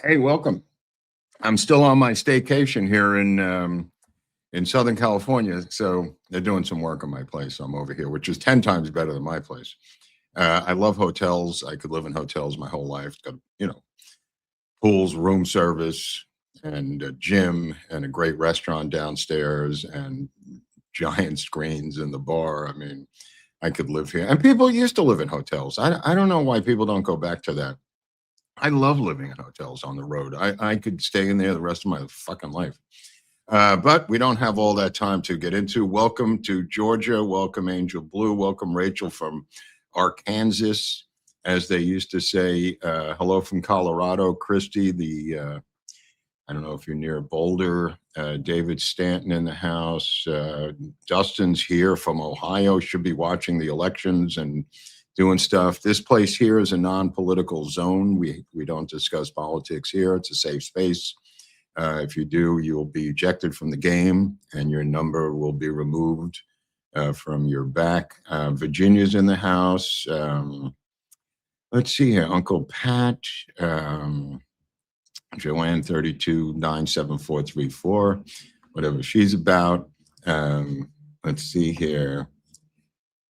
Hey, welcome. I'm still on my staycation here in Southern California, so they're doing some work on my place. So I'm over here, which is 10 times better than my place. I love hotels. I could live in hotels my whole life. Got, pools, room service, and a gym, and a great restaurant downstairs, and giant screens in the bar. I mean, I could live here. And people used to live in hotels. I don't know why people don't go back to that. I love living in hotels on the road. I could stay in there the rest of my fucking life. But we don't have all that time to get into. Welcome to Georgia. Welcome, Angel Blue. Welcome, Rachel from Arkansas, as they used to say. Hello from Colorado. Christy, I don't know if you're near Boulder. David Stanton in the house. Dustin's here from Ohio. Should be watching the elections and doing stuff. This place here is a non-political zone. We don't discuss politics here. It's a safe space. If you do, you'll be ejected from the game and your number will be removed from your back. Virginia's in the house. Let's see here. Uncle Pat, Joanne 32-97434, whatever she's about. Let's see here.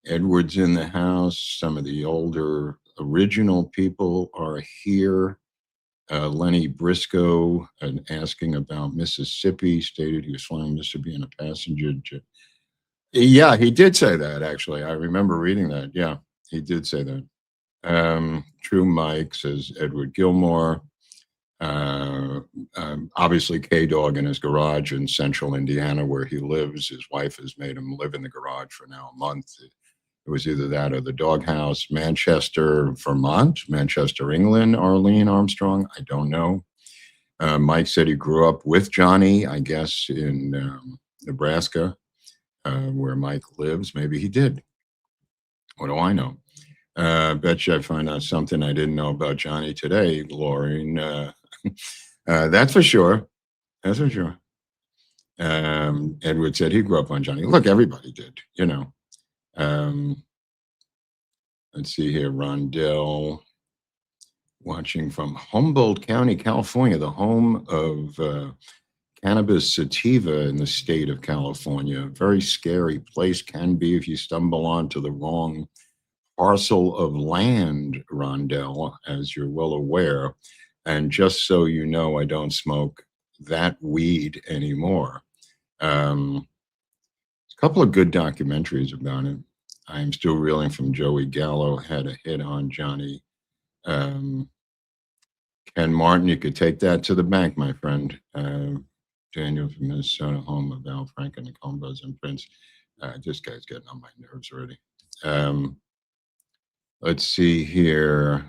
Edward's in the house. Some of the older original people are here. Lenny Briscoe asking about Mississippi, stated he was flying Mississippi in a passenger jet. Yeah, he did say that, actually. I remember reading that. Yeah, he did say that. True Mike, says Edward Gilmore. Obviously, K-Dog in his garage in central Indiana where he lives. His wife has made him live in the garage for now a month. It was either that or the doghouse. Manchester, Vermont, Manchester, England, Arlene Armstrong. I don't know. Mike said he grew up with Johnny, I guess, in Nebraska, where Mike lives. Maybe he did. What do I know? Bet you I find out something I didn't know about Johnny today, Lauren. That's for sure. That's for sure. Edward said he grew up on Johnny. Look, everybody did, Let's see here. Rondell, watching from Humboldt County, California, the home of cannabis sativa in the state of California. Very scary place, can be if you stumble onto the wrong parcel of land, Rondell, as you're well aware. And just so you know, I don't smoke that weed anymore. A couple of good documentaries about it. I am still reeling from Joey Gallo, had a hit on Johnny. Ken Martin, you could take that to the bank, my friend. Daniel from Minnesota, home of Al Franken, the Combos and Prince. This guy's getting on my nerves already. Let's see here.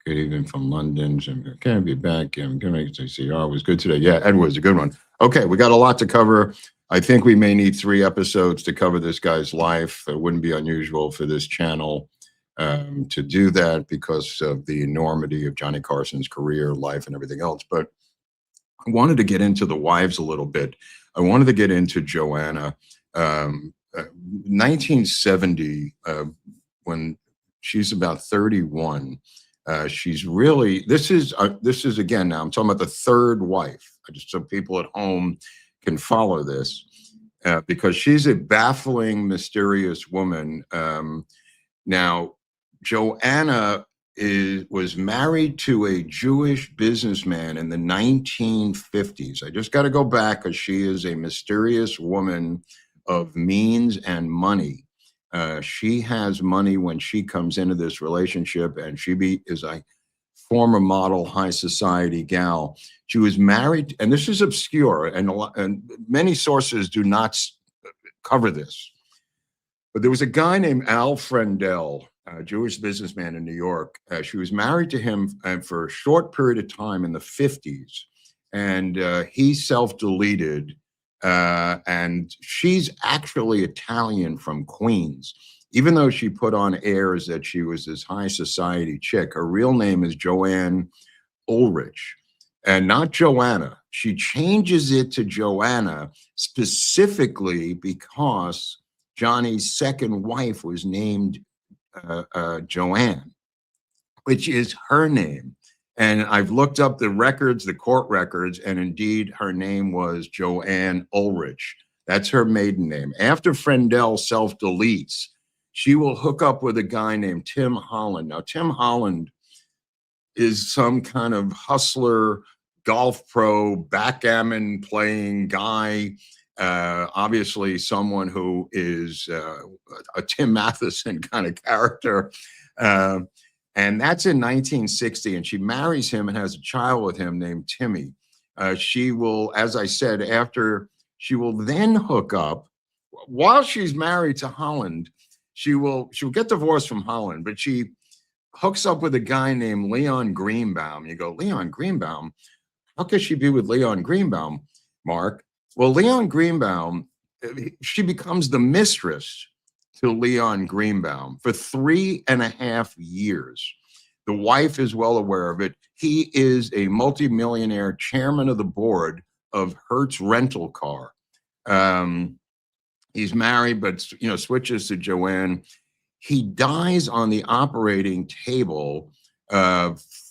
Good evening from London. Can I be back? I'm going to see. Oh, it was good today. Yeah, Edward's a good one. Okay, we got a lot to cover. I think we may need 3 episodes to cover this guy's life. It wouldn't be unusual for this channel to do that because of the enormity of Johnny Carson's career, life, and everything else. But I wanted to get into the wives a little bit. I wanted to get into Joanna. 1970, when she's about 31, she's really, this is again, now I'm talking about the third wife, just so people at home can follow this, because she's a baffling, mysterious woman. Now, Joanna was married to a Jewish businessman in the 1950s. I just got to go back because she is a mysterious woman of means and money. She has money when she comes into this relationship, and she is a former model, high society gal. She was married, and this is obscure, and many sources do not cover this. But there was a guy named Al Frendel, a Jewish businessman in New York. She was married to him for a short period of time in the 50s, and he self-deleted. And she's actually Italian from Queens. Even though she put on airs that she was this high society chick, her real name is Joanne Ulrich, and not Joanna. She changes it to Joanna specifically because Johnny's second wife was named Joanne, which is her name. And I've looked up the records, the court records, and indeed her name was Joanne Ulrich. That's her maiden name. After Frendel self-deletes, she will hook up with a guy named Tim Holland. Now, Tim Holland is some kind of hustler, golf pro, backgammon playing guy. Obviously, someone who is a Tim Matheson kind of character. And that's in 1960. And she marries him and has a child with him named Timmy. She will, as I said, she will then hook up while she's married to Holland. She'll get divorced from Holland, but she hooks up with a guy named Leon Greenbaum. You go, Leon Greenbaum? How could she be with Leon Greenbaum, Mark? Well, Leon Greenbaum, she becomes the mistress to Leon Greenbaum for 3.5 years. The wife is well aware of it. He is a multimillionaire chairman of the board of Hertz Rental Car. He's married, but switches to Joanne. He dies on the operating table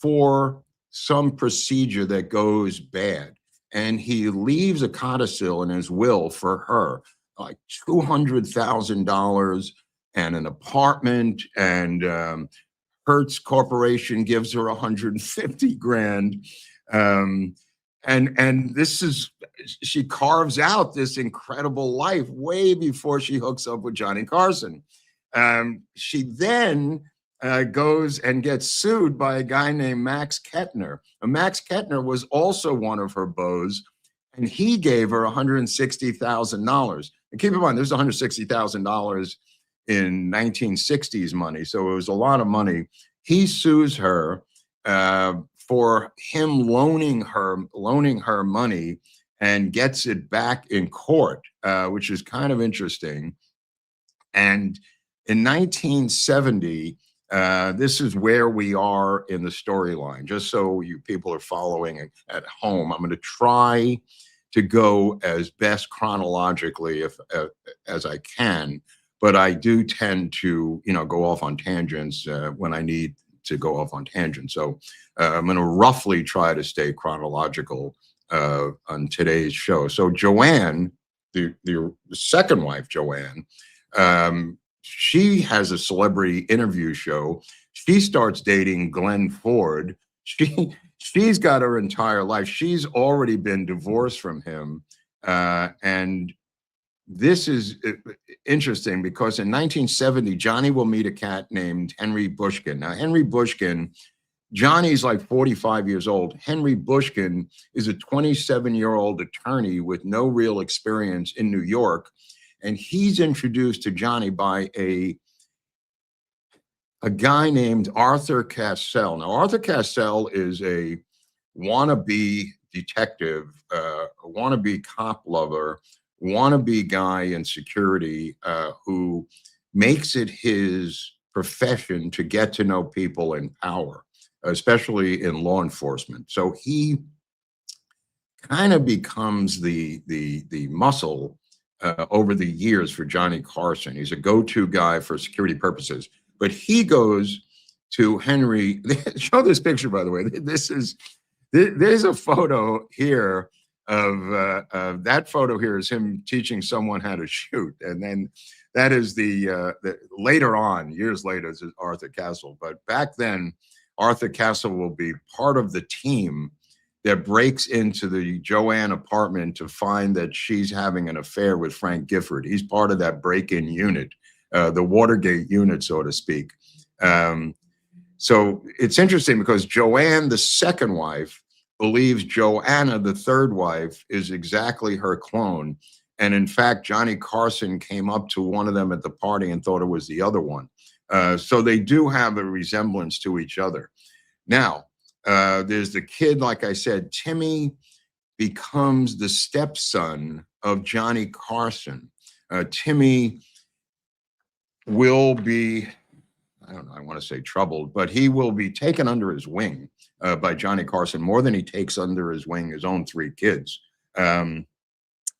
for some procedure that goes bad. And he leaves a codicil in his will for her, like $200,000 and an apartment. And Hertz Corporation gives her 150 grand. And she carves out this incredible life way before she hooks up with Johnny Carson. She then goes and gets sued by a guy named Max Kettner. And Max Kettner was also one of her beaux, and he gave her $160,000. And keep in mind, there's $160,000 in 1960s money, so it was a lot of money. He sues her for him loaning her money and gets it back in court, which is kind of interesting. And in 1970, this is where we are in the storyline, just so you people are following at home. I'm going to try to go as best chronologically as I can, but I do tend to, go off on tangents when I need to go off on tangents. So I'm going to roughly try to stay chronological on today's show. So Joanne, the second wife, Joanne, she has a celebrity interview show. She starts dating Glenn Ford. She's got her entire life. She's already been divorced from him. And this is interesting because in 1970, Johnny will meet a cat named Henry Bushkin. Now, Henry Bushkin, Johnny's like 45 years old. Henry Bushkin is a 27-year-old attorney with no real experience in New York. And he's introduced to Johnny by a guy named Arthur Cassell. Now, Arthur Cassell is a wannabe detective, a wannabe cop lover, wannabe guy in security who makes it his profession to get to know people in power, especially in law enforcement. So he kind of becomes the muscle over the years for Johnny Carson. He's a go-to guy for security purposes. But he goes to Henry. Show this picture, by the way. There's a photo here of that photo here is him teaching someone how to shoot. And then that is the later on, years later, is Arthur Castle. But back then, Arthur Castle will be part of the team that breaks into the Joanne apartment to find that she's having an affair with Frank Gifford. He's part of that break-in unit, the Watergate unit, so to speak. So it's interesting because Joanne, the second wife, believes Joanna, the third wife, is exactly her clone. And in fact, Johnny Carson came up to one of them at the party and thought it was the other one. So they do have a resemblance to each other. Now, there's the kid, like I said, Timmy becomes the stepson of Johnny Carson. Timmy will be, I don't know, I want to say troubled, but he will be taken under his wing by Johnny Carson more than he takes under his wing his own 3 kids.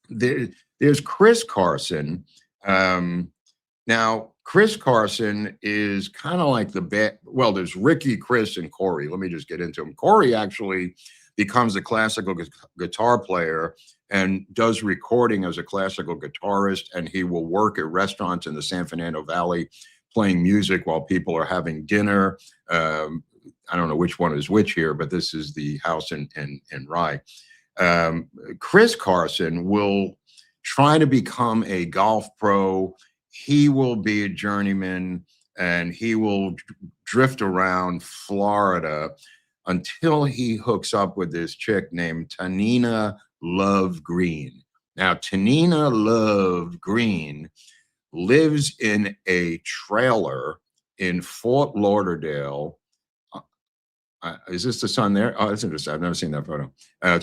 There's Chris Carson. Now, Chris Carson is kind of like the bad. Well, there's Ricky, Chris, and Corey. Let me just get into him. Corey actually becomes a classical guitar player and does recording as a classical guitarist, and he will work at restaurants in the San Fernando Valley playing music while people are having dinner. I don't know which one is which here, but this is the house in Rye. Chris Carson will try to become a golf pro. He will be a journeyman, and he will drift around Florida until he hooks up with this chick named Tanina Love Green. Now, Tanina Love Green lives in a trailer in Fort Lauderdale. Is this the son there? Oh, that's interesting. I've never seen that photo.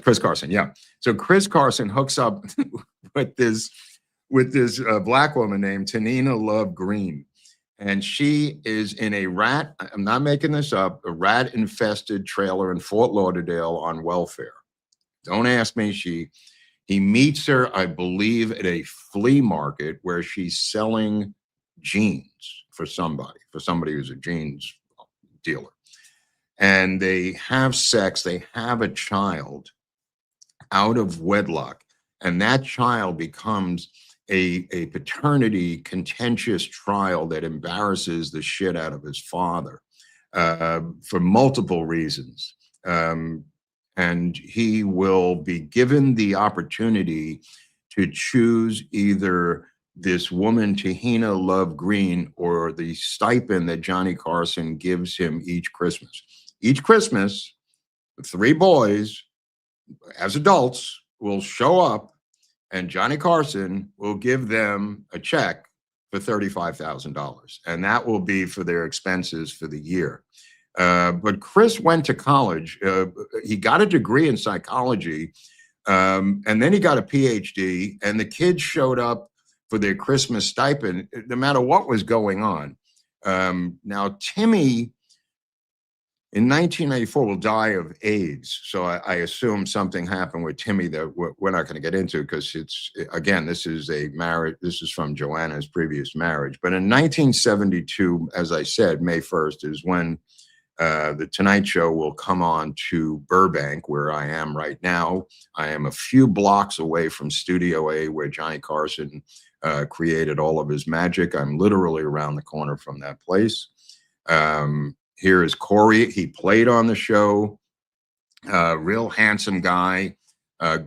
Chris Carson, yeah. So Chris Carson hooks up with this black woman named Tanina Love Green, and she is in a rat. I'm not making this up. A rat-infested trailer in Fort Lauderdale on welfare. Don't ask me. He meets her, I believe, at a flea market where she's selling jeans for somebody who's a jeans dealer. And they have sex, they have a child out of wedlock, and that child becomes a paternity contentious trial that embarrasses the shit out of his father for multiple reasons. And he will be given the opportunity to choose either this woman, Tanina Love Green, or the stipend that Johnny Carson gives him each Christmas. Each Christmas, the three boys, as adults, will show up, and Johnny Carson will give them a check for $35,000. And that will be for their expenses for the year. But Chris went to college. He got a degree in psychology, and then he got a PhD, and the kids showed up for their Christmas stipend, no matter what was going on. Now, Timmy, in 1994, will die of AIDS. So I assume something happened with Timmy that we're not going to get into, because again, this is a marriage. This is from Joanna's previous marriage. But in 1972, as I said, May 1st is when the Tonight Show will come on to Burbank, where I am right now. I am a few blocks away from Studio A, where Johnny Carson created all of his magic. I'm literally around the corner from that place. Here is Corey. He played on the show. Real handsome guy.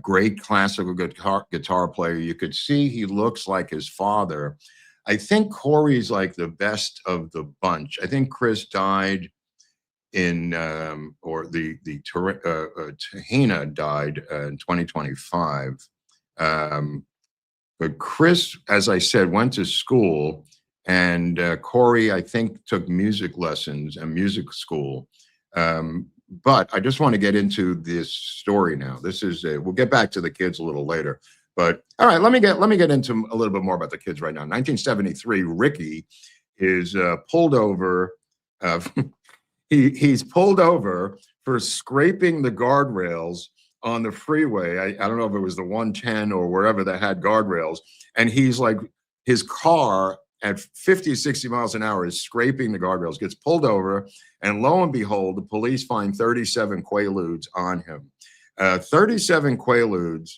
Great classical guitar player. You could see he looks like his father. I think Corey's like the best of the bunch. I think Chris died in, or Tanina died in 2025. But Chris, as I said, went to school. And Corey, I think, took music lessons and music school. But I just want to get into this story now. This is we'll get back to the kids a little later. But all right, let me get into a little bit more about the kids right now. 1973, Ricky is pulled over. He's pulled over for scraping the guardrails on the freeway. I don't know if it was the 110 or wherever that had guardrails. And he's like, his car at 50, 60 miles an hour is scraping the guardrails, gets pulled over, and lo and behold, the police find 37 Quaaludes on him. 37 Quaaludes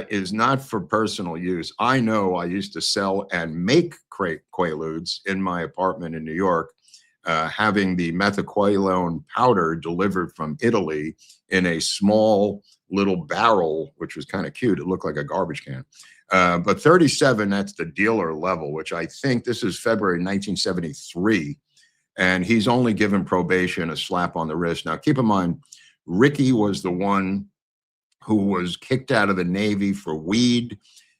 is not for personal use. I know I used to sell and make Quaaludes in my apartment in New York, having the methaqualone powder delivered from Italy in a small little barrel, which was kind of cute. It looked like a garbage can. But 37, that's the dealer level, which I think this is February 1973. And he's only given probation, a slap on the wrist. Now, keep in mind, Ricky was the one who was kicked out of the Navy for weed.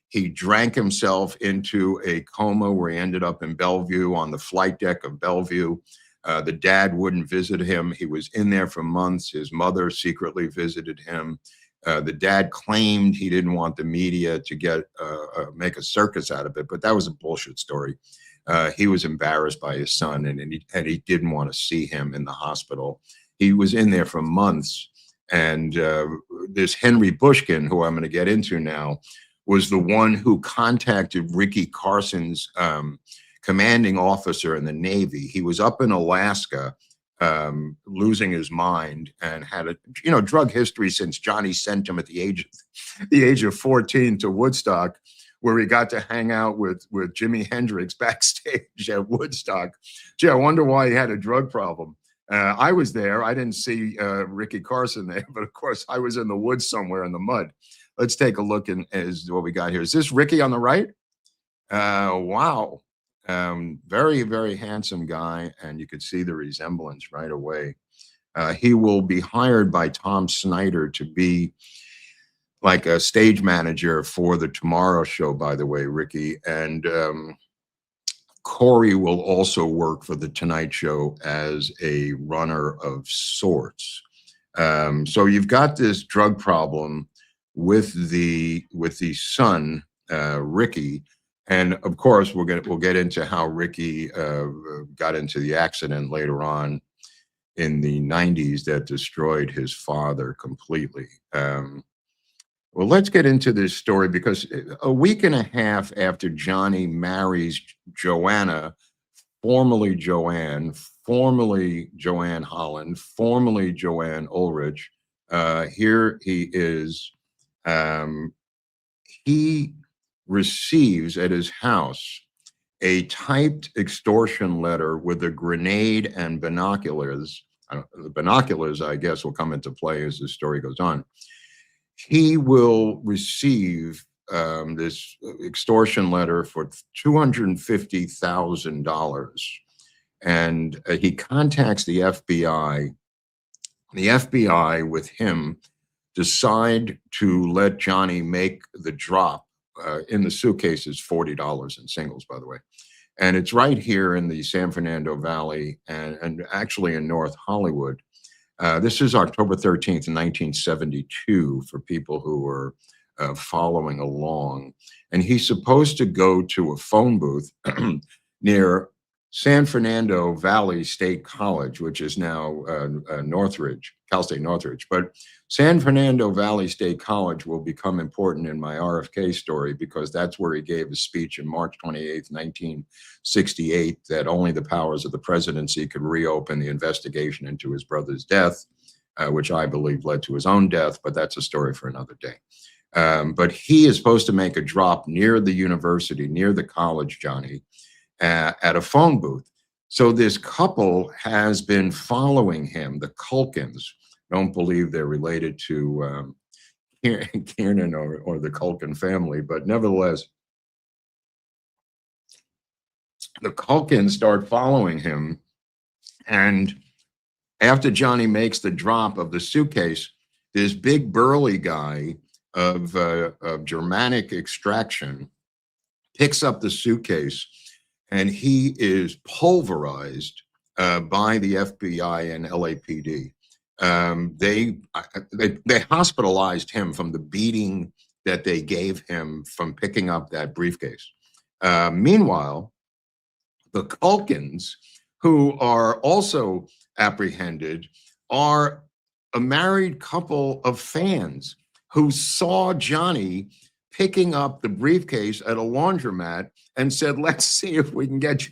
He drank himself into a coma where he ended up in Bellevue, on the flight deck of Bellevue. The dad wouldn't visit him. He was in there for months. His mother secretly visited him. The dad claimed he didn't want the media to make a circus out of it, but that was a bullshit story. He was embarrassed by his son, and he didn't want to see him in the hospital. He was in there for months, and this Henry Bushkin, who I'm going to get into now, was the one who contacted Ricky Carson's commanding officer in the Navy. He was up in Alaska, losing his mind, and had a drug history since Johnny sent him at the age of 14 to Woodstock, where he got to hang out with Jimi Hendrix backstage at Woodstock. Gee, I wonder why he had a drug problem. I was there. I didn't see Ricky Carson there, but of course I was in the woods somewhere in the mud. Let's take a look as what we got here. Is this Ricky on the right? Wow. Very, very handsome guy, and you could see the resemblance right away. He will be hired by Tom Snyder to be like a stage manager for the Tomorrow Show, by the way, Ricky. And Corey will also work for the Tonight Show as a runner of sorts. So you've got this drug problem with the son, Ricky. And of course, we'll get into how Ricky got into the accident later on in the 90s that destroyed his father completely. Well, let's get into this story, because a week and a half after Johnny marries Joanna, formerly Joanne, formerly Joanne Holland, formerly Joanne Ulrich, here he is. He receives at his house a typed extortion letter with a grenade and binoculars. The binoculars, I guess, will come into play as the story goes on. He will receive this extortion letter for $250,000, and he contacts the FBI. The FBI with him decide to let Johnny make the drop. In the suitcase is $40 in singles, by the way. And it's right here in the San Fernando Valley and actually in North Hollywood. This is October 13th, 1972, for people who are following along. And he's supposed to go to a phone booth near San Fernando Valley State College, which is now Northridge, Cal State Northridge. But San Fernando Valley State College will become important in my RFK story, because that's where he gave a speech on March 28th, 1968, that only the powers of the presidency could reopen the investigation into his brother's death, which I believe led to his own death, but that's a story for another day. But he is supposed to make a drop near the university, near the college, Johnny, at a phone booth. So this couple has been following him, the Culkins. Don't believe they're related to Kiernan or the Culkin family, but nevertheless, the Culkins start following him. And after Johnny makes the drop of the suitcase, this big burly guy of Germanic extraction picks up the suitcase, and he is pulverized by the FBI and LAPD. They hospitalized him from the beating that they gave him from picking up that briefcase. Meanwhile, the Culkins, who are also apprehended, are a married couple of fans who saw Johnny picking up the briefcase at a laundromat and said, let's see if we can get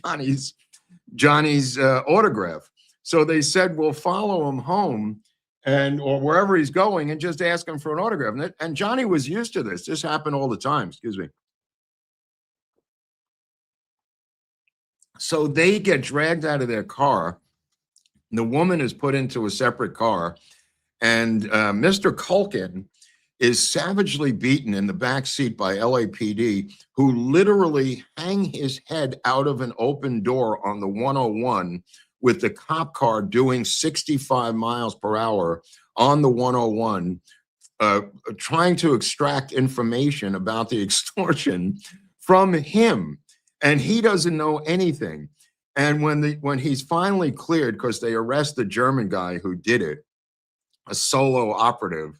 Johnny's autograph. So they said, we'll follow him home or wherever he's going and just ask him for an autograph. And Johnny was used to this. This happened all the time. Excuse me. So they get dragged out of their car. The woman is put into a separate car, and Mr. Culkin is savagely beaten in the back seat by LAPD, who literally hang his head out of an open door on the 101 with the cop car doing 65 miles per hour on the 101, trying to extract information about the extortion from him. And he doesn't know anything. And when he's finally cleared, because they arrest the German guy who did it, a solo operative,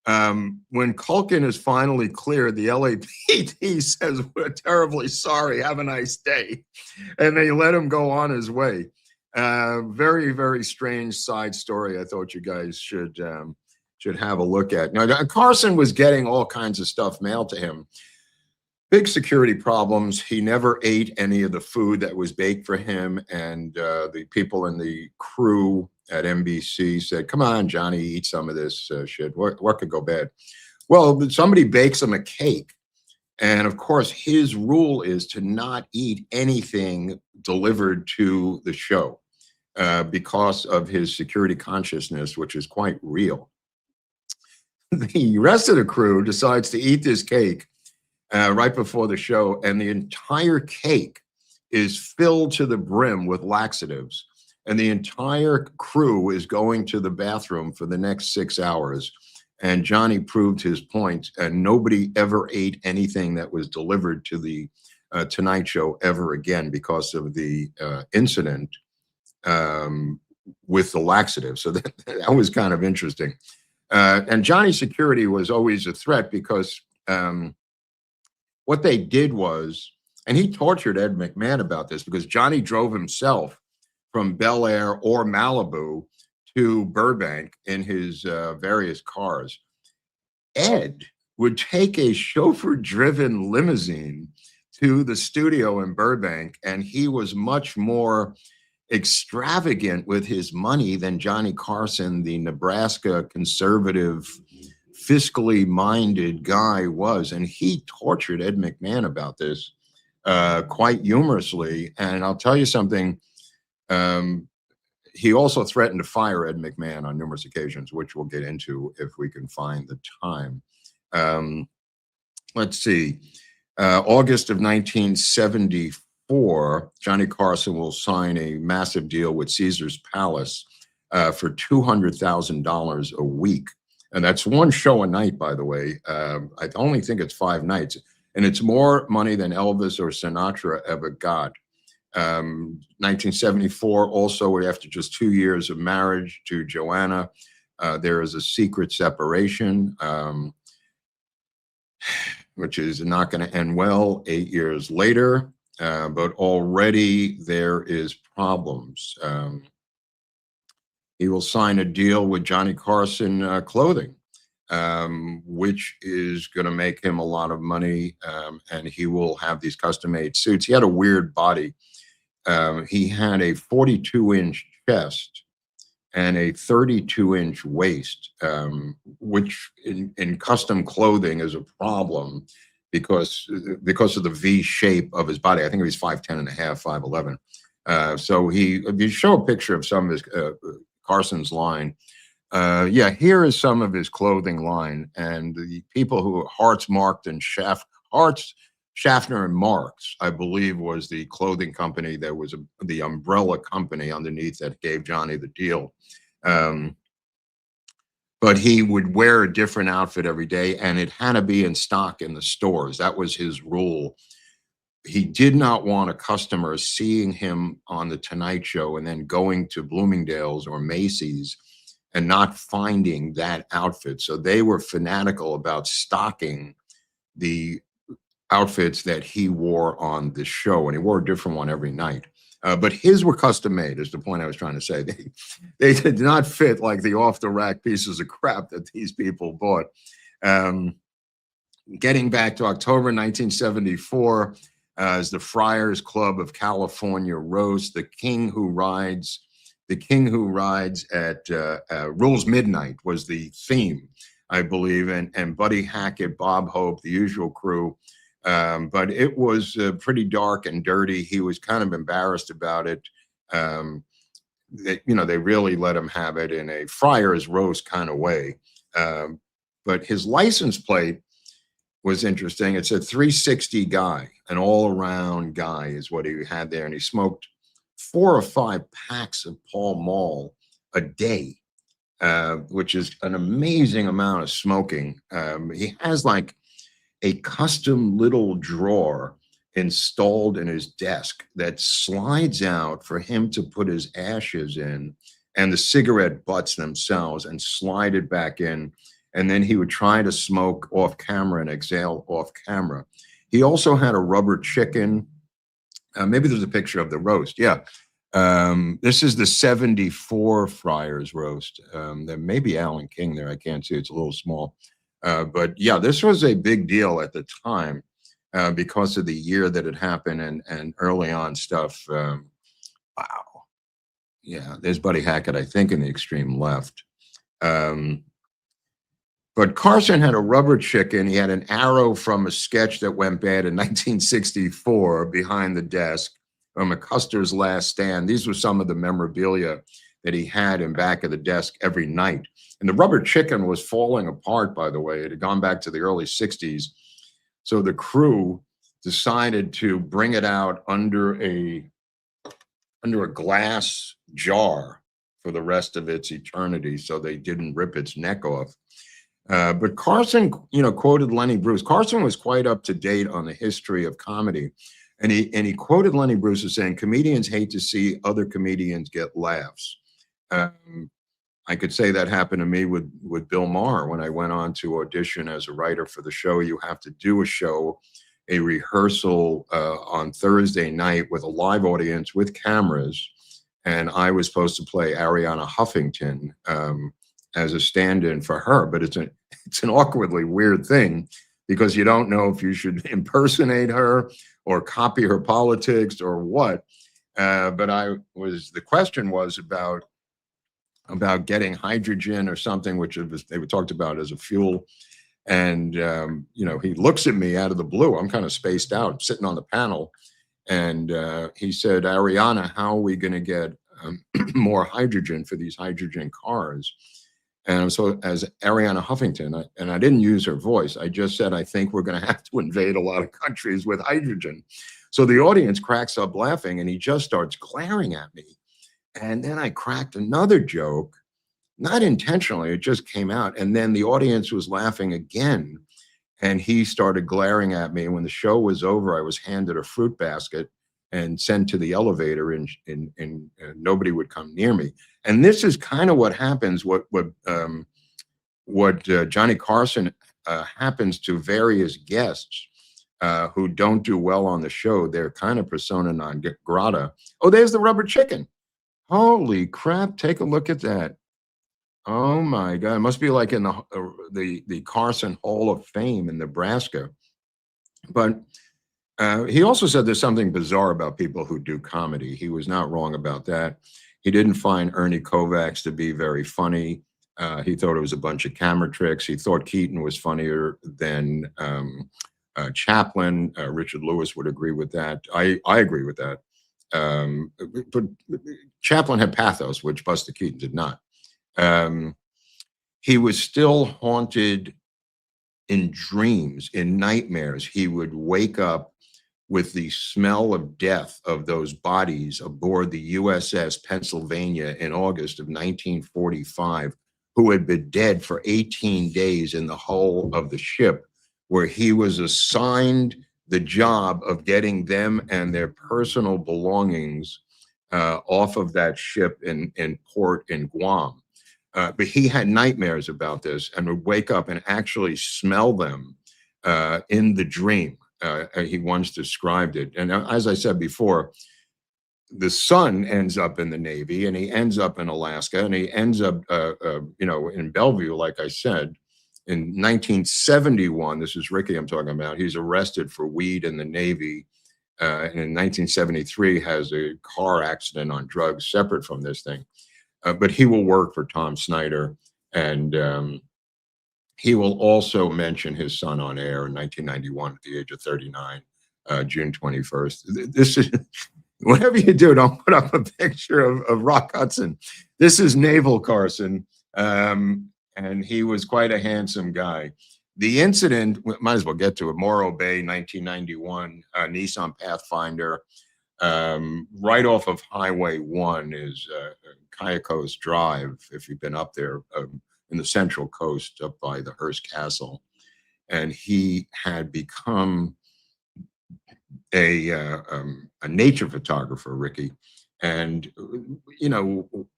when Culkin is finally cleared, the LAPD says, we're terribly sorry, have a nice day. And they let him go on his way. Very, very strange side story I thought you guys should have a look at. Now, Carson was getting all kinds of stuff mailed to him. Big security problems. He never ate any of the food that was baked for him. And the people in the crew at NBC said, come on, Johnny, eat some of this shit. What could go bad? Well, somebody bakes him a cake. And of course, his rule is to not eat anything delivered to the show because of his security consciousness, which is quite real. The rest of the crew decides to eat this cake right before the show, and the entire cake is filled to the brim with laxatives, and the entire crew is going to the bathroom for the next 6 hours. And Johnny proved his point, and nobody ever ate anything that was delivered to the Tonight Show ever again because of the incident with the laxatives. So that was kind of interesting. And Johnny's security was always a threat because what they did was, and he tortured Ed McMahon about this, because Johnny drove himself from Bel Air or Malibu to Burbank in his various cars. Ed would take a chauffeur-driven limousine to the studio in Burbank, and he was much more extravagant with his money than Johnny Carson, the Nebraska conservative, fiscally minded guy, was. And he tortured Ed McMahon about this quite humorously. And I'll tell you something, he also threatened to fire Ed McMahon on numerous occasions, which we'll get into if we can find the time. Let's see. August of 1974, Johnny Carson will sign a massive deal with Caesar's Palace for $200,000 a week. And that's one show a night, by the way. I only think it's 5 nights. And it's more money than Elvis or Sinatra ever got. 1974, also after just 2 years of marriage to Joanna, there is a secret separation, which is not going to end well 8 years later, but already there is problems. He will sign a deal with Johnny Carson Clothing, which is going to make him a lot of money, and he will have these custom-made suits. He had a weird body. He had a 42-inch chest and a 32-inch waist, which in custom clothing is a problem because of the V shape of his body. I think he was 5'10 and a half, 5'11. So if you show a picture of some of his Carson's line, yeah, here is some of his clothing line, and the people who are Hearts, Marked, and Schaffner and Marks, I believe, was the clothing company that was the umbrella company underneath that gave Johnny the deal. But he would wear a different outfit every day, and it had to be in stock in the stores. That was his rule. He did not want a customer seeing him on the Tonight Show and then going to Bloomingdale's or Macy's and not finding that outfit. So they were fanatical about stocking the outfits that he wore on the show, and he wore a different one every night. But his were custom made, is the point I was trying to say. They did not fit like the off-the-rack pieces of crap that these people bought. Getting back to October 1974, as the Friars Club of California roast, the King Who Rides at Rules Midnight was the theme, I believe, and Buddy Hackett, Bob Hope, the usual crew. But it was pretty dark and dirty. He was kind of embarrassed about it. They really let him have it in a Friars roast kind of way. But his license plate was interesting. It's a 360 guy, an all-around guy is what he had there. And he smoked 4 or 5 packs of Pall Mall a day, which is an amazing amount of smoking. He has like a custom little drawer installed in his desk that slides out for him to put his ashes in and the cigarette butts themselves and slide it back in. And then he would try to smoke off camera and exhale off camera. He also had a rubber chicken. Maybe there's a picture of the roast. Yeah. This is the 74 Friars roast. There may be Alan King there. I can't see. It's a little small. But yeah, this was a big deal at the time. because of the year that it happened and early on stuff. Wow. Yeah, there's Buddy Hackett, I think, in the extreme left. But Carson had a rubber chicken. He had an arrow from a sketch that went bad in 1964 behind the desk from a Custer's Last Stand. These were some of the memorabilia that he had in back of the desk every night. And the rubber chicken was falling apart, by the way. It had gone back to the early 60s. So the crew decided to bring it out under a glass jar for the rest of its eternity so they didn't rip its neck off. But Carson, quoted Lenny Bruce. Carson was quite up to date on the history of comedy. And he quoted Lenny Bruce as saying, comedians hate to see other comedians get laughs. I could say that happened to me with Bill Maher when I went on to audition as a writer for the show. You have to do a rehearsal on Thursday night with a live audience with cameras. And I was supposed to play Ariana Huffington as a stand-in for her, but it's an awkwardly weird thing because you don't know if you should impersonate her or copy her politics or what. But the question was about getting hydrogen or something, which they were talked about as a fuel. And, he looks at me out of the blue. I'm kind of spaced out, sitting on the panel. And he said, Ariana, how are we going to get more hydrogen for these hydrogen cars? And so as Ariana Huffington, and I didn't use her voice, I just said, I think we're going to have to invade a lot of countries with hydrogen. So the audience cracks up laughing and he just starts glaring at me. And then I cracked another joke, not intentionally, it just came out. And then the audience was laughing again. And he started glaring at me. When the show was over, I was handed a fruit basket and sent to the elevator, and nobody would come near me. And this is kind of what happens, what Johnny Carson happens to various guests who don't do well on the show. They're kind of persona non grata. Oh, there's the rubber chicken. Holy crap, take a look at that. Oh my God, it must be like in the Carson Hall of Fame in Nebraska. But he also said there's something bizarre about people who do comedy. He was not wrong about that. He didn't find Ernie Kovacs to be very funny. He thought it was a bunch of camera tricks. He thought Keaton was funnier than Chaplin. Richard Lewis would agree with that. I agree with that. But Chaplin had pathos, which Buster Keaton did not. He was still haunted in dreams, in nightmares. He would wake up with the smell of death of those bodies aboard the USS Pennsylvania in August of 1945, who had been dead for 18 days in the hull of the ship, where he was assigned the job of getting them and their personal belongings off of that ship in port in Guam. But he had nightmares about this and would wake up and actually smell them in the dream. He once described it. And as I said before, the son ends up in the Navy and he ends up in Alaska and he ends up, in Bellevue, like I said. In 1971, this is Ricky I'm talking about, he's arrested for weed in the Navy. And in 1973, has a car accident on drugs separate from this thing. But he will work for Tom Snyder, and he will also mention his son on air in 1991 at the age of 39, June 21st. This is, whatever you do, don't put up a picture of Rock Hudson. This is Naval Carson, and he was quite a handsome guy. The incident, might as well get to it, Morro Bay, 1991, Nissan Pathfinder, right off of Highway 1 is Kayakos Drive, if you've been up there, in the Central Coast up by the Hearst Castle. And he had become a nature photographer, Ricky. And,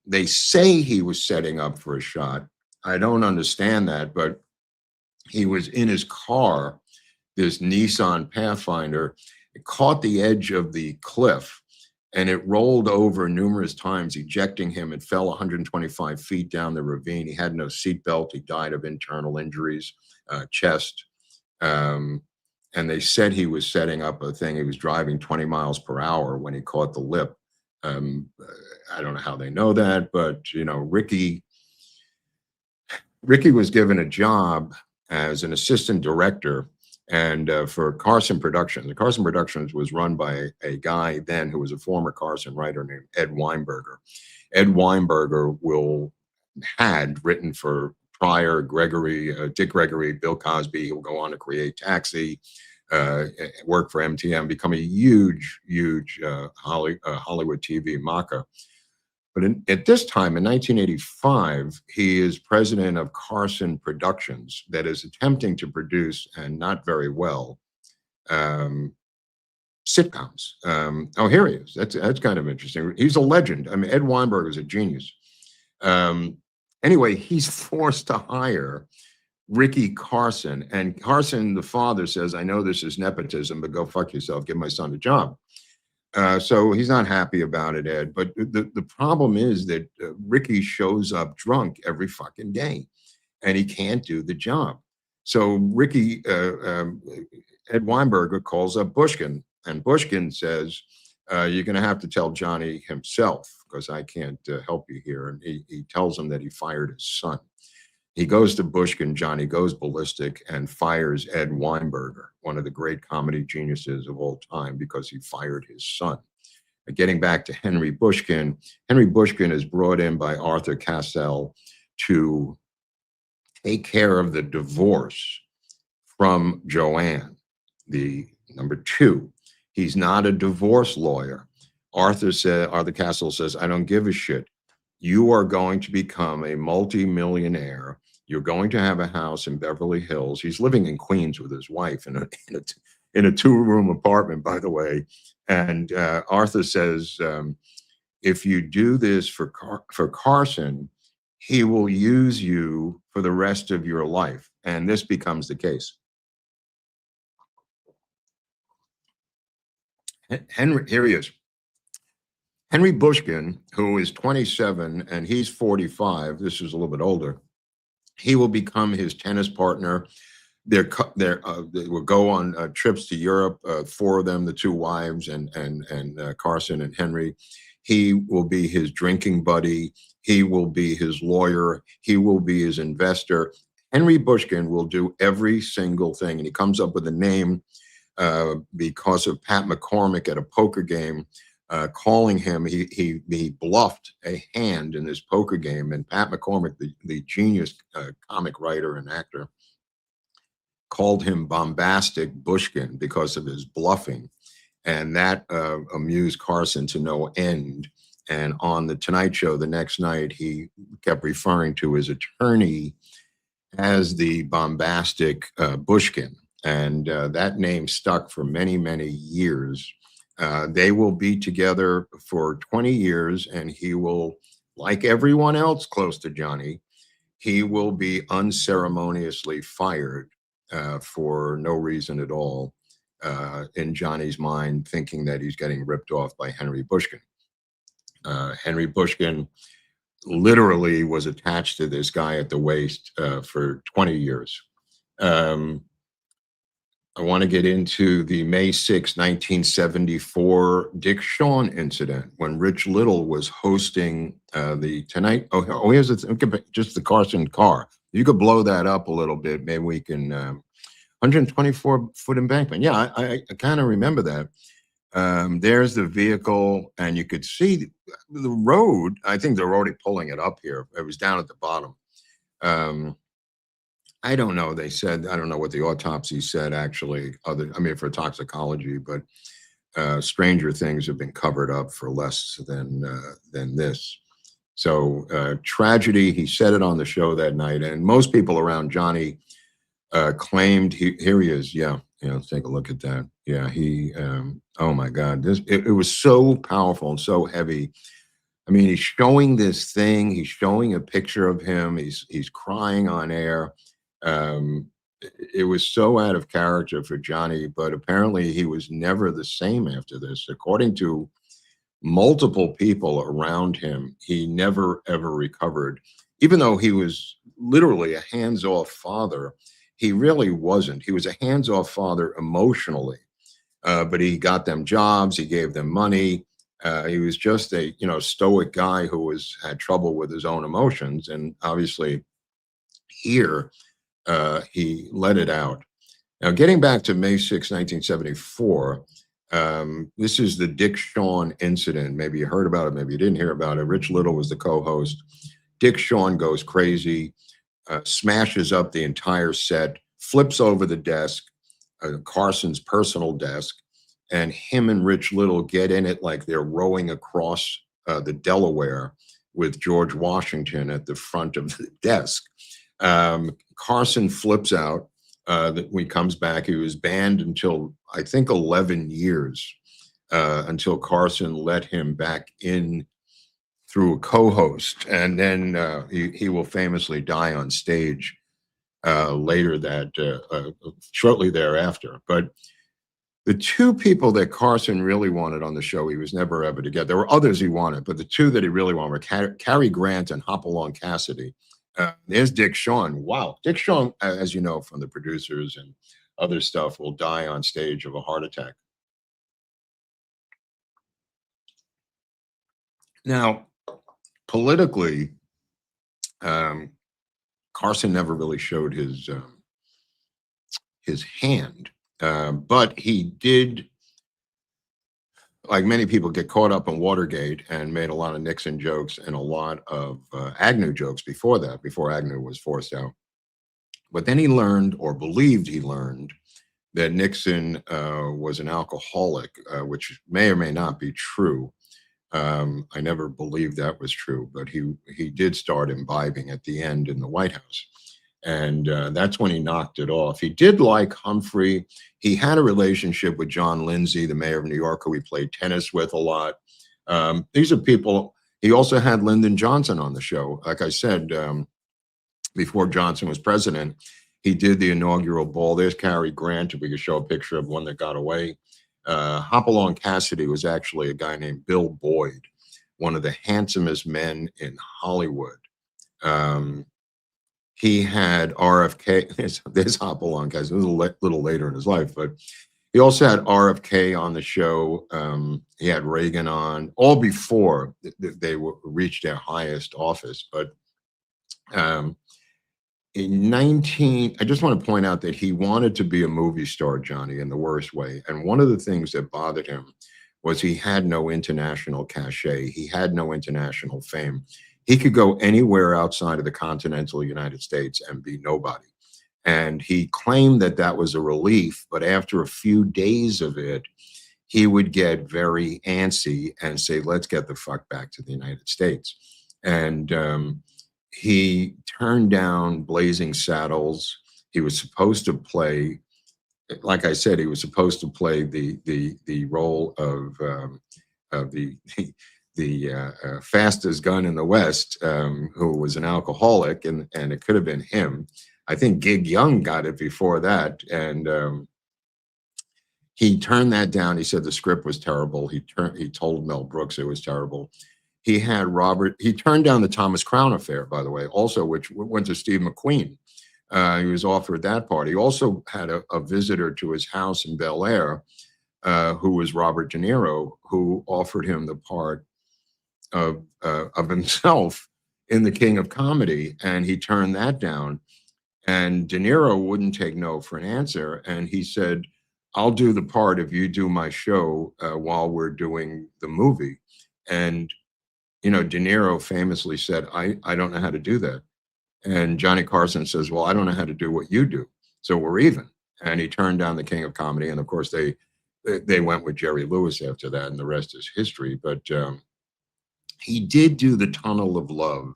they say he was setting up for a shot. I don't understand that, but he was in his car, this Nissan Pathfinder. It caught the edge of the cliff and it rolled over numerous times, ejecting him. It fell 125 feet down the ravine. He had no seatbelt. He died of internal injuries, chest. and they said he was setting up a thing. He was driving 20 miles per hour when he caught the lip. I don't know how they know that, but you know, Ricky was given a job as an assistant director and for Carson Productions. The Carson Productions was run by a guy then who was a former Carson writer named Ed Weinberger. Ed Weinberger had written for Pryor, Dick Gregory, Bill Cosby. He'll go on to create Taxi, work for MTM, become a huge Hollywood TV maca. But at this time, in 1985, he is president of Carson Productions that is attempting to produce, and not very well, sitcoms. Oh, here he is. That's kind of interesting. He's a legend. I mean, Ed Weinberg is a genius. Anyway, he's forced to hire Ricky Carson. And Carson, the father, says, I know this is nepotism, but go fuck yourself. Give my son a job. So he's not happy about it, Ed. But the problem is that Ricky shows up drunk every fucking day, and he can't do the job. So Ed Weinberger calls up Bushkin, and Bushkin says, you're going to have to tell Johnny himself because I can't help you here. And he tells him that he fired his son. He goes to Bushkin. Johnny goes ballistic and fires Ed Weinberger, one of the great comedy geniuses of all time, because he fired his son. Getting back to Henry Bushkin is brought in by Arthur Cassell to take care of the divorce from Joanne, the number two. He's not a divorce lawyer. Arthur Cassell says, I don't give a shit. You are going to become a multi-millionaire. You're going to have a house in Beverly Hills. He's living in Queens with his wife in a two-room apartment, by the way. And Arthur says, if you do this for Carson, he will use you for the rest of your life. And this becomes the case. Here he is. Henry Bushkin, who is 27 and he's 45, this is a little bit older, he will become his tennis partner. They will go on trips to Europe, four of them, the two wives and Carson and Henry. He will be his drinking buddy. He will be his lawyer. He will be his investor. Henry Bushkin will do every single thing. And he comes up with a name because of Pat McCormick at a poker game. Calling him, he bluffed a hand in this poker game, and Pat McCormick, the genius comic writer and actor, called him Bombastic Bushkin because of his bluffing, and that amused Carson to no end. And on the Tonight Show the next night, he kept referring to his attorney as the Bombastic Bushkin, and that name stuck for many, many years. They will be together for 20 years, and he will, like everyone else close to Johnny, he will be unceremoniously fired for no reason at all, in Johnny's mind, thinking that he's getting ripped off by Henry Bushkin. Henry Bushkin literally was attached to this guy at the waist for 20 years. I want to get into the May 6, 1974 Dick Shawn incident when Rich Little was hosting the Tonight. Here's just the Carson car. You could blow that up a little bit. Maybe we can, 124-foot embankment. Yeah, I kind of remember that. There's the vehicle, and you could see the road. I think they're already pulling it up here. It was down at the bottom. I don't know. They said, I don't know what the autopsy said, actually, for toxicology, but stranger things have been covered up for less than this. So tragedy, he said it on the show that night, and most people around Johnny claimed, here he is. Yeah. Let's take a look at that. Yeah. Oh my God, it was so powerful and so heavy. I mean, he's showing this thing, he's showing a picture of him. He's crying on air. It was so out of character for Johnny, but apparently he was never the same after this. According to multiple people around him, he never, ever recovered. Even though he was literally a hands-off father, he really wasn't. He was a hands-off father emotionally, but he got them jobs, he gave them money. He was just a, stoic guy who had trouble with his own emotions, and obviously here he let it out. Now, getting back to May 6, 1974, this is the Dick Shawn incident. Maybe you heard about it, maybe you didn't hear about it. Rich Little was the co-host. Dick Shawn goes crazy, smashes up the entire set, flips over the desk, Carson's personal desk, and him and Rich Little get in it like they're rowing across the Delaware with George Washington at the front of the desk. Carson flips out. When he comes back, he was banned until, I think, 11 years, until Carson let him back in through a co-host. And then he will famously die on stage shortly thereafter. But the two people that Carson really wanted on the show, he was never ever to get. There were others he wanted, but the two that he really wanted were Cary Grant and Hopalong Cassidy. There's Dick Shawn. Wow. Dick Shawn, as you know from the producers and other stuff, will die on stage of a heart attack. Now, politically, Carson never really showed his hand, but he did, like many people, get caught up in Watergate and made a lot of Nixon jokes and a lot of Agnew jokes before that, before Agnew was forced out. But then he learned, or believed he learned, that Nixon was an alcoholic, which may or may not be true. I never believed that was true, but he did start imbibing at the end in the White House. And that's when he knocked it off. He did like Humphrey. He had a relationship with John Lindsay, the mayor of New York, who he played tennis with a lot. These are people. He also had Lyndon Johnson on the show. Like I said, before Johnson was president, he did the inaugural ball. There's Cary Grant, if we could show a picture of one that got away. Hopalong Cassidy was actually a guy named Bill Boyd, one of the handsomest men in Hollywood. He had RFK. There's Hopalong Cassidy. It was a little later in his life, but he also had RFK on the show. He had Reagan on, all before they reached their highest office. But I just want to point out that he wanted to be a movie star, Johnny, in the worst way. And one of the things that bothered him was he had no international cachet. He had no international fame. He could go anywhere outside of the continental United States and be nobody. And he claimed that that was a relief, but after a few days of it, he would get very antsy and say, let's get the fuck back to the United States. And he turned down Blazing Saddles. He was supposed to play, like I said, he was supposed to play the role of the fastest gun in the West, who was an alcoholic, and it could have been him. I think Gig Young got it before that, and he turned that down. He said the script was terrible. He told Mel Brooks it was terrible. He turned down the Thomas Crown Affair, by the way, also, which went to Steve McQueen. He was offered that part. He also had a visitor to his house in Bel Air, who was Robert De Niro, who offered him the part of himself in The King of Comedy, and he turned that down. And De Niro wouldn't take no for an answer, and he said, I'll do the part if you do my show while we're doing the movie. And De Niro famously said, I don't know how to do that. And Johnny Carson says, well, I don't know how to do what you do, so we're even. And he turned down The King of Comedy, and of course they went with Jerry Lewis after that, and the rest is history. But he did do The Tunnel of Love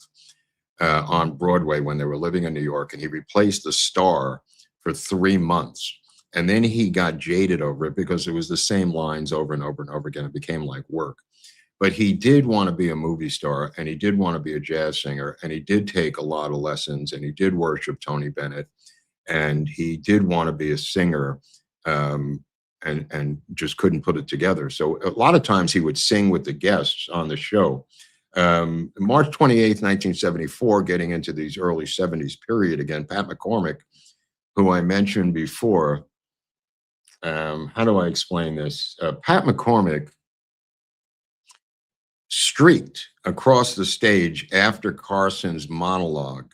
on Broadway when they were living in New York, and he replaced the star for 3 months. And then he got jaded over it because it was the same lines over and over and over again. It became like work. But he did want to be a movie star, and he did want to be a jazz singer, and he did take a lot of lessons, and he did worship Tony Bennett, and he did want to be a singer, and just couldn't put it together. So a lot of times he would sing with the guests on the show. March 28th, 1974, getting into these early 70s period again, Pat McCormick who I mentioned before. How do I explain this? Pat McCormick streaked across the stage after Carson's monologue,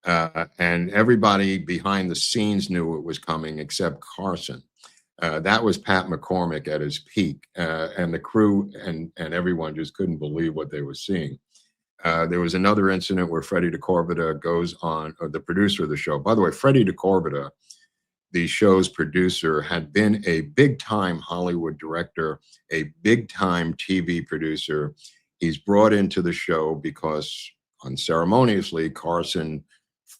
and everybody behind the scenes knew it was coming except Carson. That was Pat McCormick at his peak, and the crew and everyone just couldn't believe what they were seeing. There was another incident where Freddie DeCorbita goes on, the producer of the show. By the way, Freddie DeCorbita, the show's producer, had been a big-time Hollywood director, a big-time TV producer. He's brought into the show because unceremoniously Carson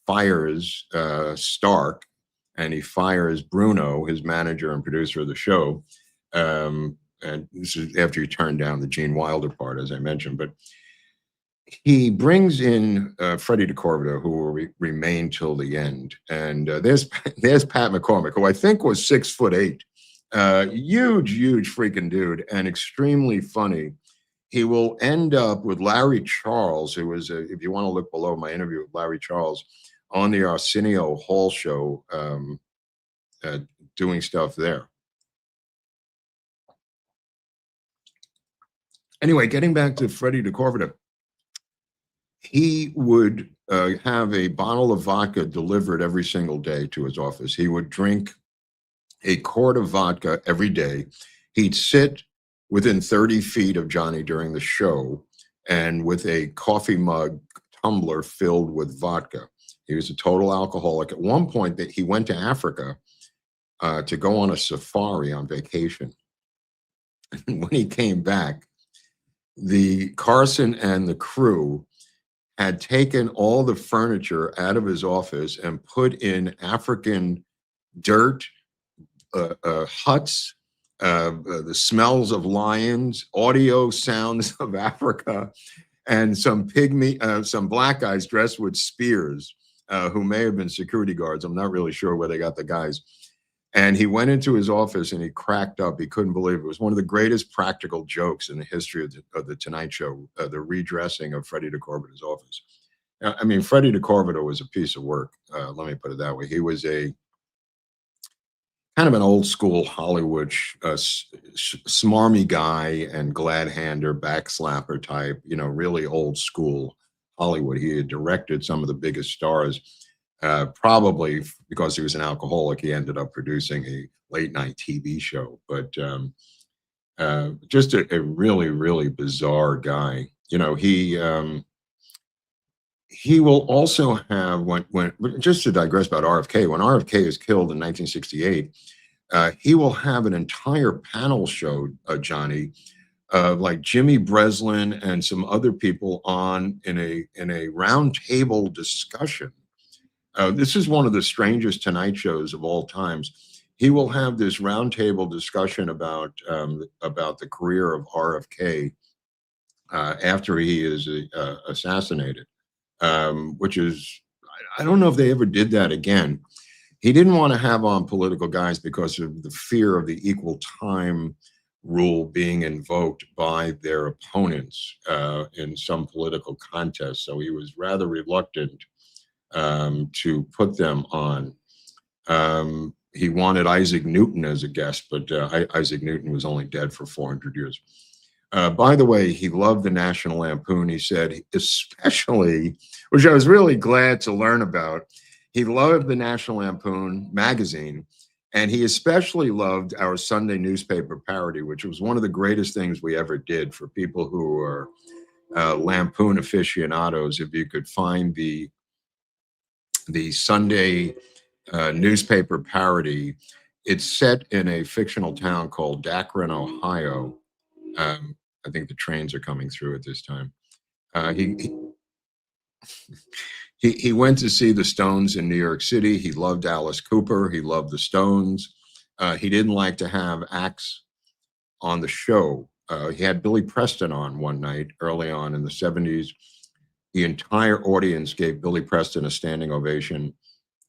fires Stark, and he fires Bruno, his manager and producer of the show. And this is after he turned down the Gene Wilder part, as I mentioned. But he brings in Freddie DeCorbita, who will remain till the end. And there's Pat McCormick, who I think was 6'8", huge freaking dude, and extremely funny. He will end up with Larry Charles, who was, if you want to look below my interview with Larry Charles, on the Arsenio Hall show, doing stuff there. Anyway, getting back to Freddie DeCorbita, he would have a bottle of vodka delivered every single day to his office. He would drink a quart of vodka every day. He'd sit within 30 feet of Johnny during the show, and with a coffee mug tumbler filled with vodka. He was a total alcoholic. At one point, that he went to Africa to go on a safari on vacation. And when he came back, the Carson and the crew had taken all the furniture out of his office and put in African dirt, huts, the smells of lions, audio sounds of Africa, and some black guys dressed with spears, who may have been security guards. I'm not really sure where they got the guys. And he went into his office and he cracked up. He couldn't believe it. It was one of the greatest practical jokes in the history of the Tonight Show, the redressing of Freddie DeCorbita's office. I mean, Freddie DeCorbita was a piece of work. Let me put it that way. He was a kind of an old school Hollywood smarmy guy and glad-hander, backslapper type, really old school Hollywood. He had directed some of the biggest stars. Probably because he was an alcoholic, he ended up producing a late night TV show. But just a really bizarre guy. He will also have, when just to digress about RFK, when RFK is killed in 1968, he will have an entire panel show, Johnny, like Jimmy Breslin and some other people on in a round table discussion. This is one of the strangest Tonight Shows of all times. He will have this roundtable discussion about the career of RFK after he is assassinated, which is, I don't know if they ever did that again. He didn't want to have on political guys because of the fear of the equal time rule being invoked by their opponents in some political contest. So he was rather reluctant to put them on. He wanted Isaac Newton as a guest, but Isaac Newton was only dead for 400 years. By the way, he loved the National Lampoon. He said, especially, which I was really glad to learn about, he loved the National Lampoon magazine, and he especially loved our Sunday newspaper parody, which was one of the greatest things we ever did for people who are Lampoon aficionados. If you could find the Sunday newspaper parody, it's set in a fictional town called Akron, Ohio. I think the trains are coming through at this time. He went to see the Stones in New York City. He loved Alice Cooper. He loved the Stones. He didn't like to have acts on the show. He had Billy Preston on one night early on in the 70s. The entire audience gave Billy Preston a standing ovation,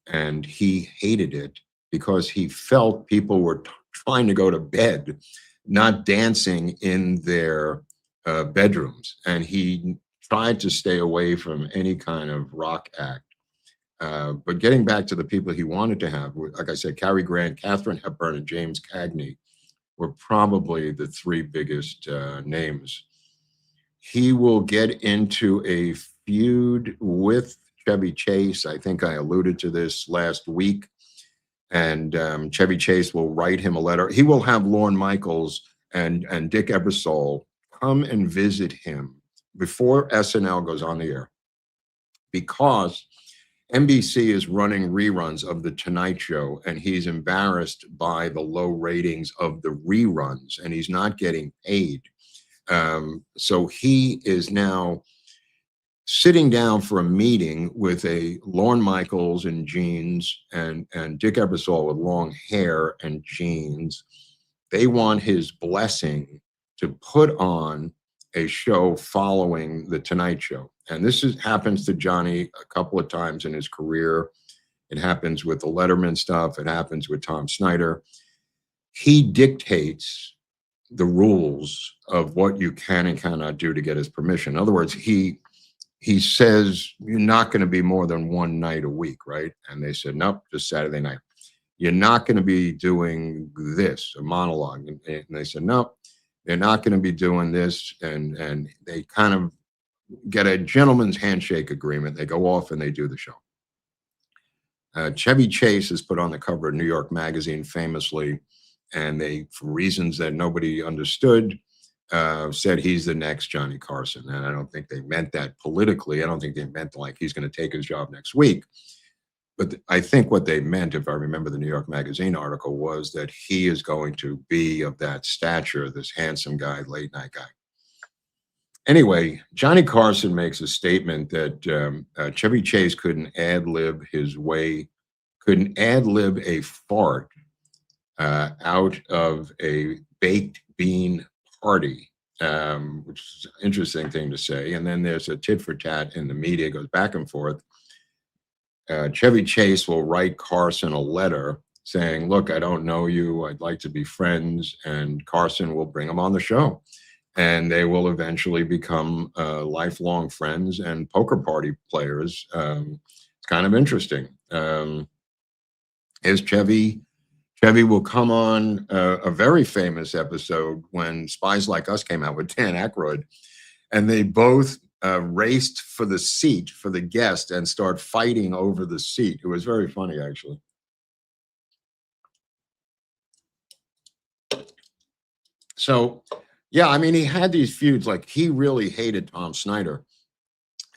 and he hated it because he felt people were trying to go to bed, not dancing in their bedrooms. And he tried to stay away from any kind of rock act. But getting back to the people he wanted to have, like I said, Cary Grant, Katharine Hepburn, and James Cagney were probably the three biggest names. He will get into a feud with Chevy Chase. I think I alluded to this last week. And Chevy Chase will write him a letter. He will have Lorne Michaels and Dick Ebersol come and visit him before SNL goes on the air, because NBC is running reruns of The Tonight Show, and he's embarrassed by the low ratings of the reruns, and he's not getting paid. So he is now sitting down for a meeting with a Lorne Michaels in jeans and Dick Ebersol with long hair and jeans. They want his blessing to put on a show following The Tonight Show. And this happens to Johnny a couple of times in his career. It happens with the Letterman stuff. It happens with Tom Snyder. He dictates the rules of what you can and cannot do to get his permission. In other words, he says, you're not going to be more than one night a week, right? And they said, nope, just Saturday night. You're not going to be doing this, a monologue. And they said, nope, they're not going to be doing this. And they kind of get a gentleman's handshake agreement. They go off and they do the show. Chevy Chase is put on the cover of New York Magazine famously, and they, for reasons that nobody understood, said he's the next Johnny Carson. And I don't think they meant that politically. I don't think they meant like he's going to take his job next week. But I think what they meant, if I remember the New York Magazine article, was that he is going to be of that stature, this handsome guy, late night guy. Anyway, Johnny Carson makes a statement that Chevy Chase couldn't ad-lib a fart out of a baked bean party, which is an interesting thing to say. And then there's a tit for tat in the media, it goes back and forth. Chevy Chase will write Carson a letter saying, look, I don't know you, I'd like to be friends. And Carson will bring him on the show. And they will eventually become lifelong friends and poker party players. It's kind of interesting. Is Chevy will come on a very famous episode when Spies Like Us came out with Dan Aykroyd, and they both raced for the seat for the guest and start fighting over the seat. It was very funny, actually. So, yeah, I mean, he had these feuds. Like, he really hated Tom Snyder,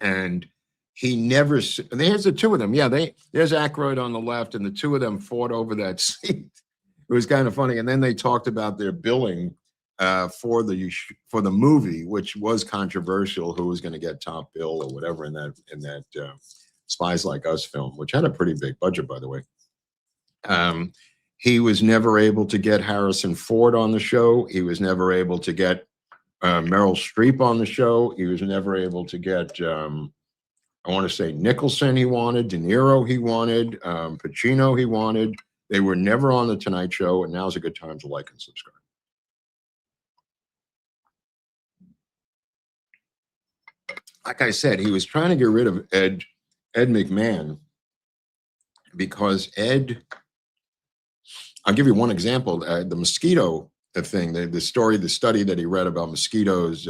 and he never. And there's the two of them. Yeah, there's Aykroyd on the left, and the two of them fought over that seat. It was kind of funny. And then they talked about their billing for the movie, which was controversial. Who was going to get top bill or whatever in that Spies Like Us film, which had a pretty big budget, by the way. He was never able to get Harrison Ford on the show. He was never able to get Meryl Streep on the show. He was never able to get, I want to say Nicholson he wanted, De Niro he wanted, Pacino he wanted. They were never on The Tonight Show, and now's a good time to like and subscribe. Like I said, he was trying to get rid of Ed McMahon because Ed, I'll give you one example. The mosquito thing, the study that he read about mosquitoes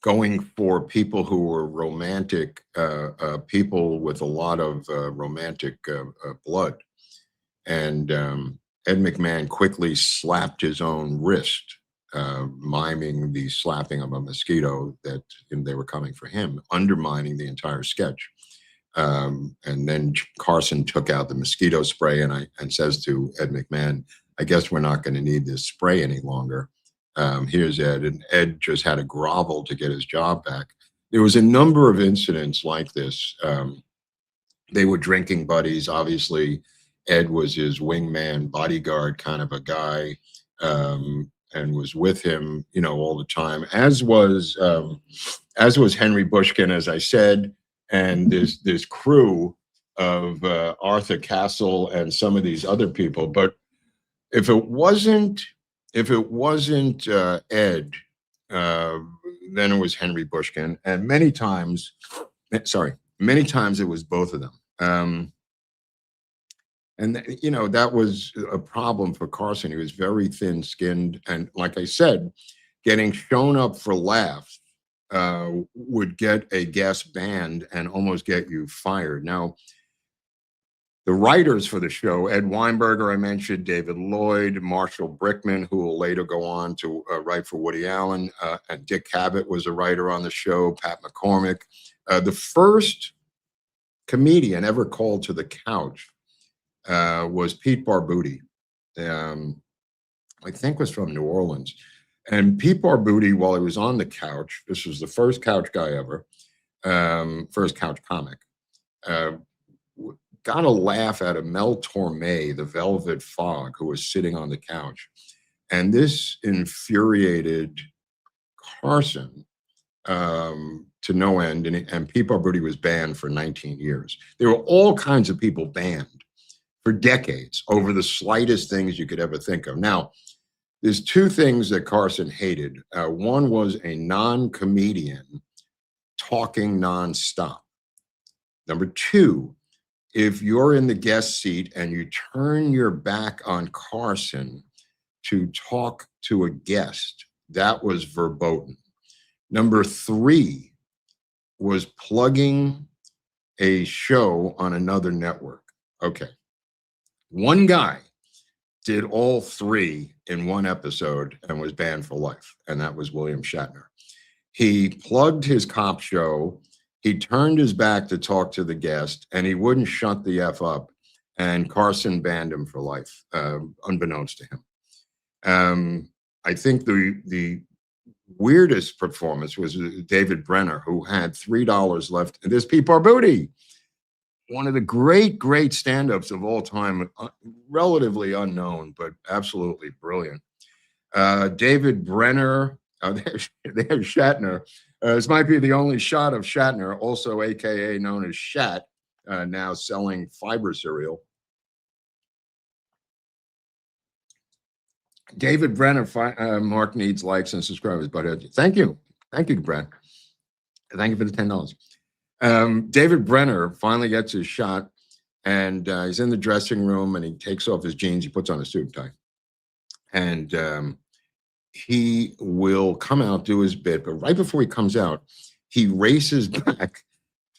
going for people who were romantic, people with a lot of romantic blood. And Ed McMahon quickly slapped his own wrist, miming the slapping of a mosquito that they were coming for him, undermining the entire sketch. And then Carson took out the mosquito spray and says to Ed McMahon, I guess we're not going to need this spray any longer. Here's Ed. And Ed just had to grovel to get his job back. There was a number of incidents like this. They were drinking buddies. Obviously, Ed was his wingman, bodyguard kind of a guy, and was with him, all the time, as was Henry Bushkin, as I said. And this crew of Arthur Castle and some of these other people. But if it wasn't Ed, then it was Henry Bushkin. And many times, Many times it was both of them. You know, that was a problem for Carson. He was very thin-skinned, and like I said, getting shown up for laughs would get a guest banned and almost get you fired. Now, the writers for the show, Ed Weinberger, I mentioned, David Lloyd, Marshall Brickman, who will later go on to write for Woody Allen, and Dick Cavett was a writer on the show, Pat McCormick. The first comedian ever called to the couch was Pete Barbuti. I think was from New Orleans. And Pete Barbuti, while he was on the couch, this was the first couch guy ever, first couch comic, got a laugh out of Mel Torme, the Velvet Fog, who was sitting on the couch. And this infuriated Carson to no end. And Pete Barbuti was banned for 19 years. There were all kinds of people banned for decades over the slightest things you could ever think of. Now, there's two things that Carson hated. One was a non-comedian talking nonstop. Number two, if you're in the guest seat and you turn your back on Carson to talk to a guest, that was verboten. Number three was plugging a show on another network. Okay. One guy did all three in one episode and was banned for life, and that was William Shatner. He plugged his cop show, he turned his back to talk to the guest, and he wouldn't shut the F up, and Carson banned him for life, unbeknownst to him. I think the weirdest performance was David Brenner, who had $3 left. And there's Pete Barbuti, one of the great stand-ups of all time, relatively unknown, but absolutely brilliant. David Brenner, there's Shatner. This might be the only shot of Shatner, also AKA known as Shat, now selling fiber cereal. David Brenner, Mark needs likes and subscribers, but thank you. Thank you, Brent. Thank you for the $10. David Brenner finally gets his shot, and he's in the dressing room, and he takes off his jeans. He puts on a suit and tie. And he will come out, do his bit, but right before he comes out, he races back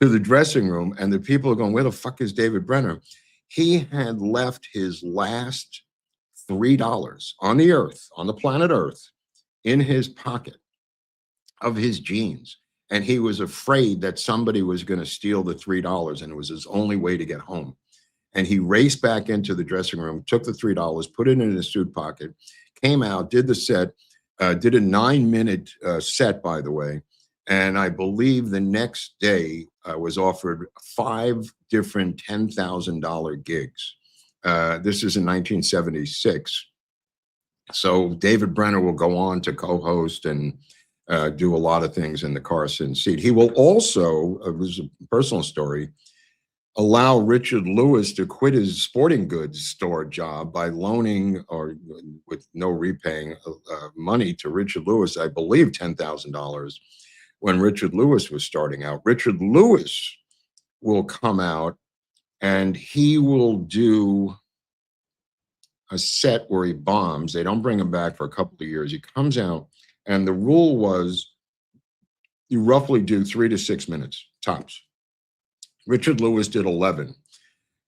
to the dressing room, and the people are going, where the fuck is David Brenner? He had left his last $3 on the earth, on the planet Earth, in his pocket of his jeans. And he was afraid that somebody was going to steal the $3, and it was his only way to get home. And he raced back into the dressing room, took the $3, put it in his suit pocket, came out, did the set, did a 9-minute set, by the way. And I believe the next day was offered 5 different $10,000 gigs. This is in 1976. So David Brenner will go on to co-host and do a lot of things in the Carson seat. He will also, it was a personal story, allow Richard Lewis to quit his sporting goods store job by loaning, or with no repaying, money to Richard Lewis, I believe $10,000, when Richard Lewis was starting out. Richard Lewis will come out and he will do a set where he bombs. They don't bring him back for a couple of years. He comes out, and the rule was you roughly do 3 to 6 minutes, tops. Richard Lewis did 11.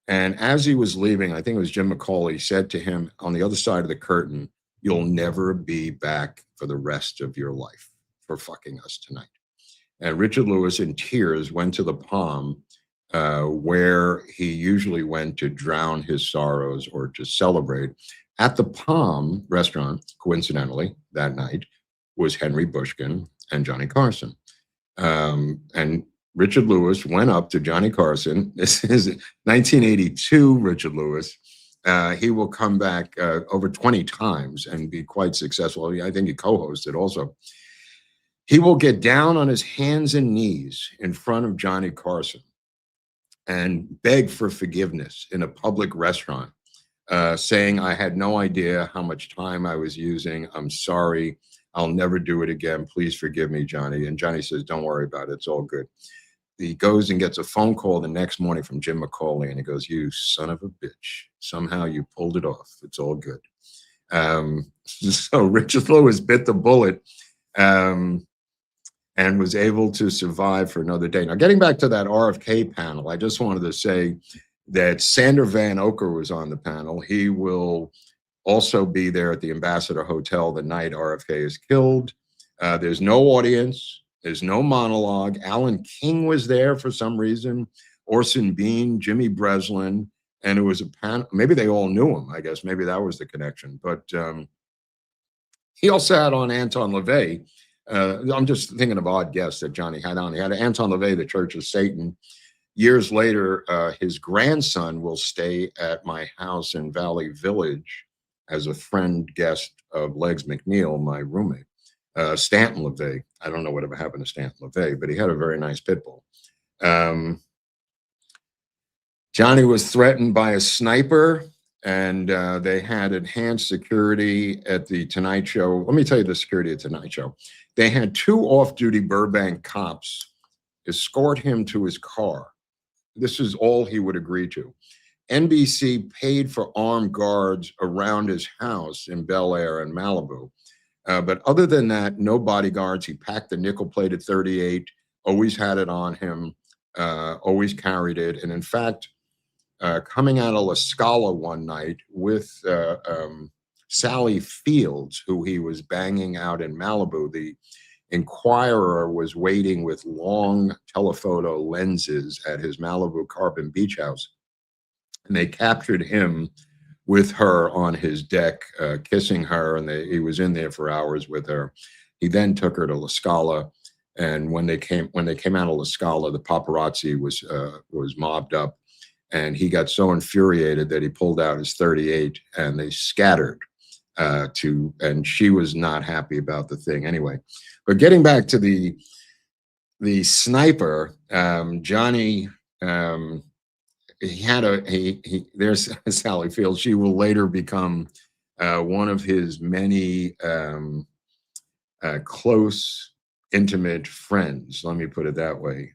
And as he was leaving, I think it was Jim McCauley, said to him on the other side of the curtain, you'll never be back for the rest of your life for fucking us tonight. And Richard Lewis, in tears, went to the Palm, where he usually went to drown his sorrows or to celebrate. At the Palm restaurant, coincidentally, that night, was Henry Bushkin and Johnny Carson. And Richard Lewis went up to Johnny Carson. This is 1982 Richard Lewis. He will come back over 20 times and be quite successful. I think he co-hosted also. He will get down on his hands and knees in front of Johnny Carson and beg for forgiveness in a public restaurant, saying, I had no idea how much time I was using. I'm sorry. I'll never do it again. Please forgive me, Johnny. And Johnny says, don't worry about it. It's all good. he goes and gets a phone call the next morning from Jim McCauley, and he goes, "You son of a bitch! Somehow you pulled it off. It's all good." So Richard Lewis bit the bullet and was able to survive for another day. Now, getting back to that RFK panel, I just wanted to say that Sander Van Oker was on the panel. He will also be there at the Ambassador Hotel the night RFK is killed. There's no audience. There's no monologue. Alan King was there for some reason. Orson Bean, Jimmy Breslin, and it was a panel. Maybe they all knew him, I guess. Maybe that was the connection. But he also had on Anton LaVey. I'm just thinking of odd guests that Johnny had on. He had Anton LaVey, the Church of Satan. Years later, his grandson will stay at my house in Valley Village as a friend guest of Legs McNeil, my roommate. Stanton LaVey. I don't know whatever happened to Stanton LaVey, but he had a very nice pit bull. Johnny was threatened by a sniper, and they had enhanced security at the Tonight Show. Let me tell you the security at Tonight Show. They had 2 off-duty Burbank cops escort him to his car. This is all he would agree to. NBC paid for armed guards around his house in Bel Air and Malibu. But other than that, no bodyguards. He packed the nickel-plated .38, always had it on him, always carried it. And in fact, coming out of La Scala one night with Sally Fields, who he was banging out in Malibu, the Inquirer was waiting with long telephoto lenses at his Malibu Carbon Beach house. And they captured him with her on his deck, kissing her, and he was in there for hours with her. He then took her to La Scala, and when they came out of La Scala, the paparazzi was mobbed up, and he got so infuriated that he pulled out his .38, and they scattered. And she was not happy about the thing anyway. But getting back to the sniper, Johnny. There's Sally Fields. She will later become one of his many close, intimate friends. Let me put it that way.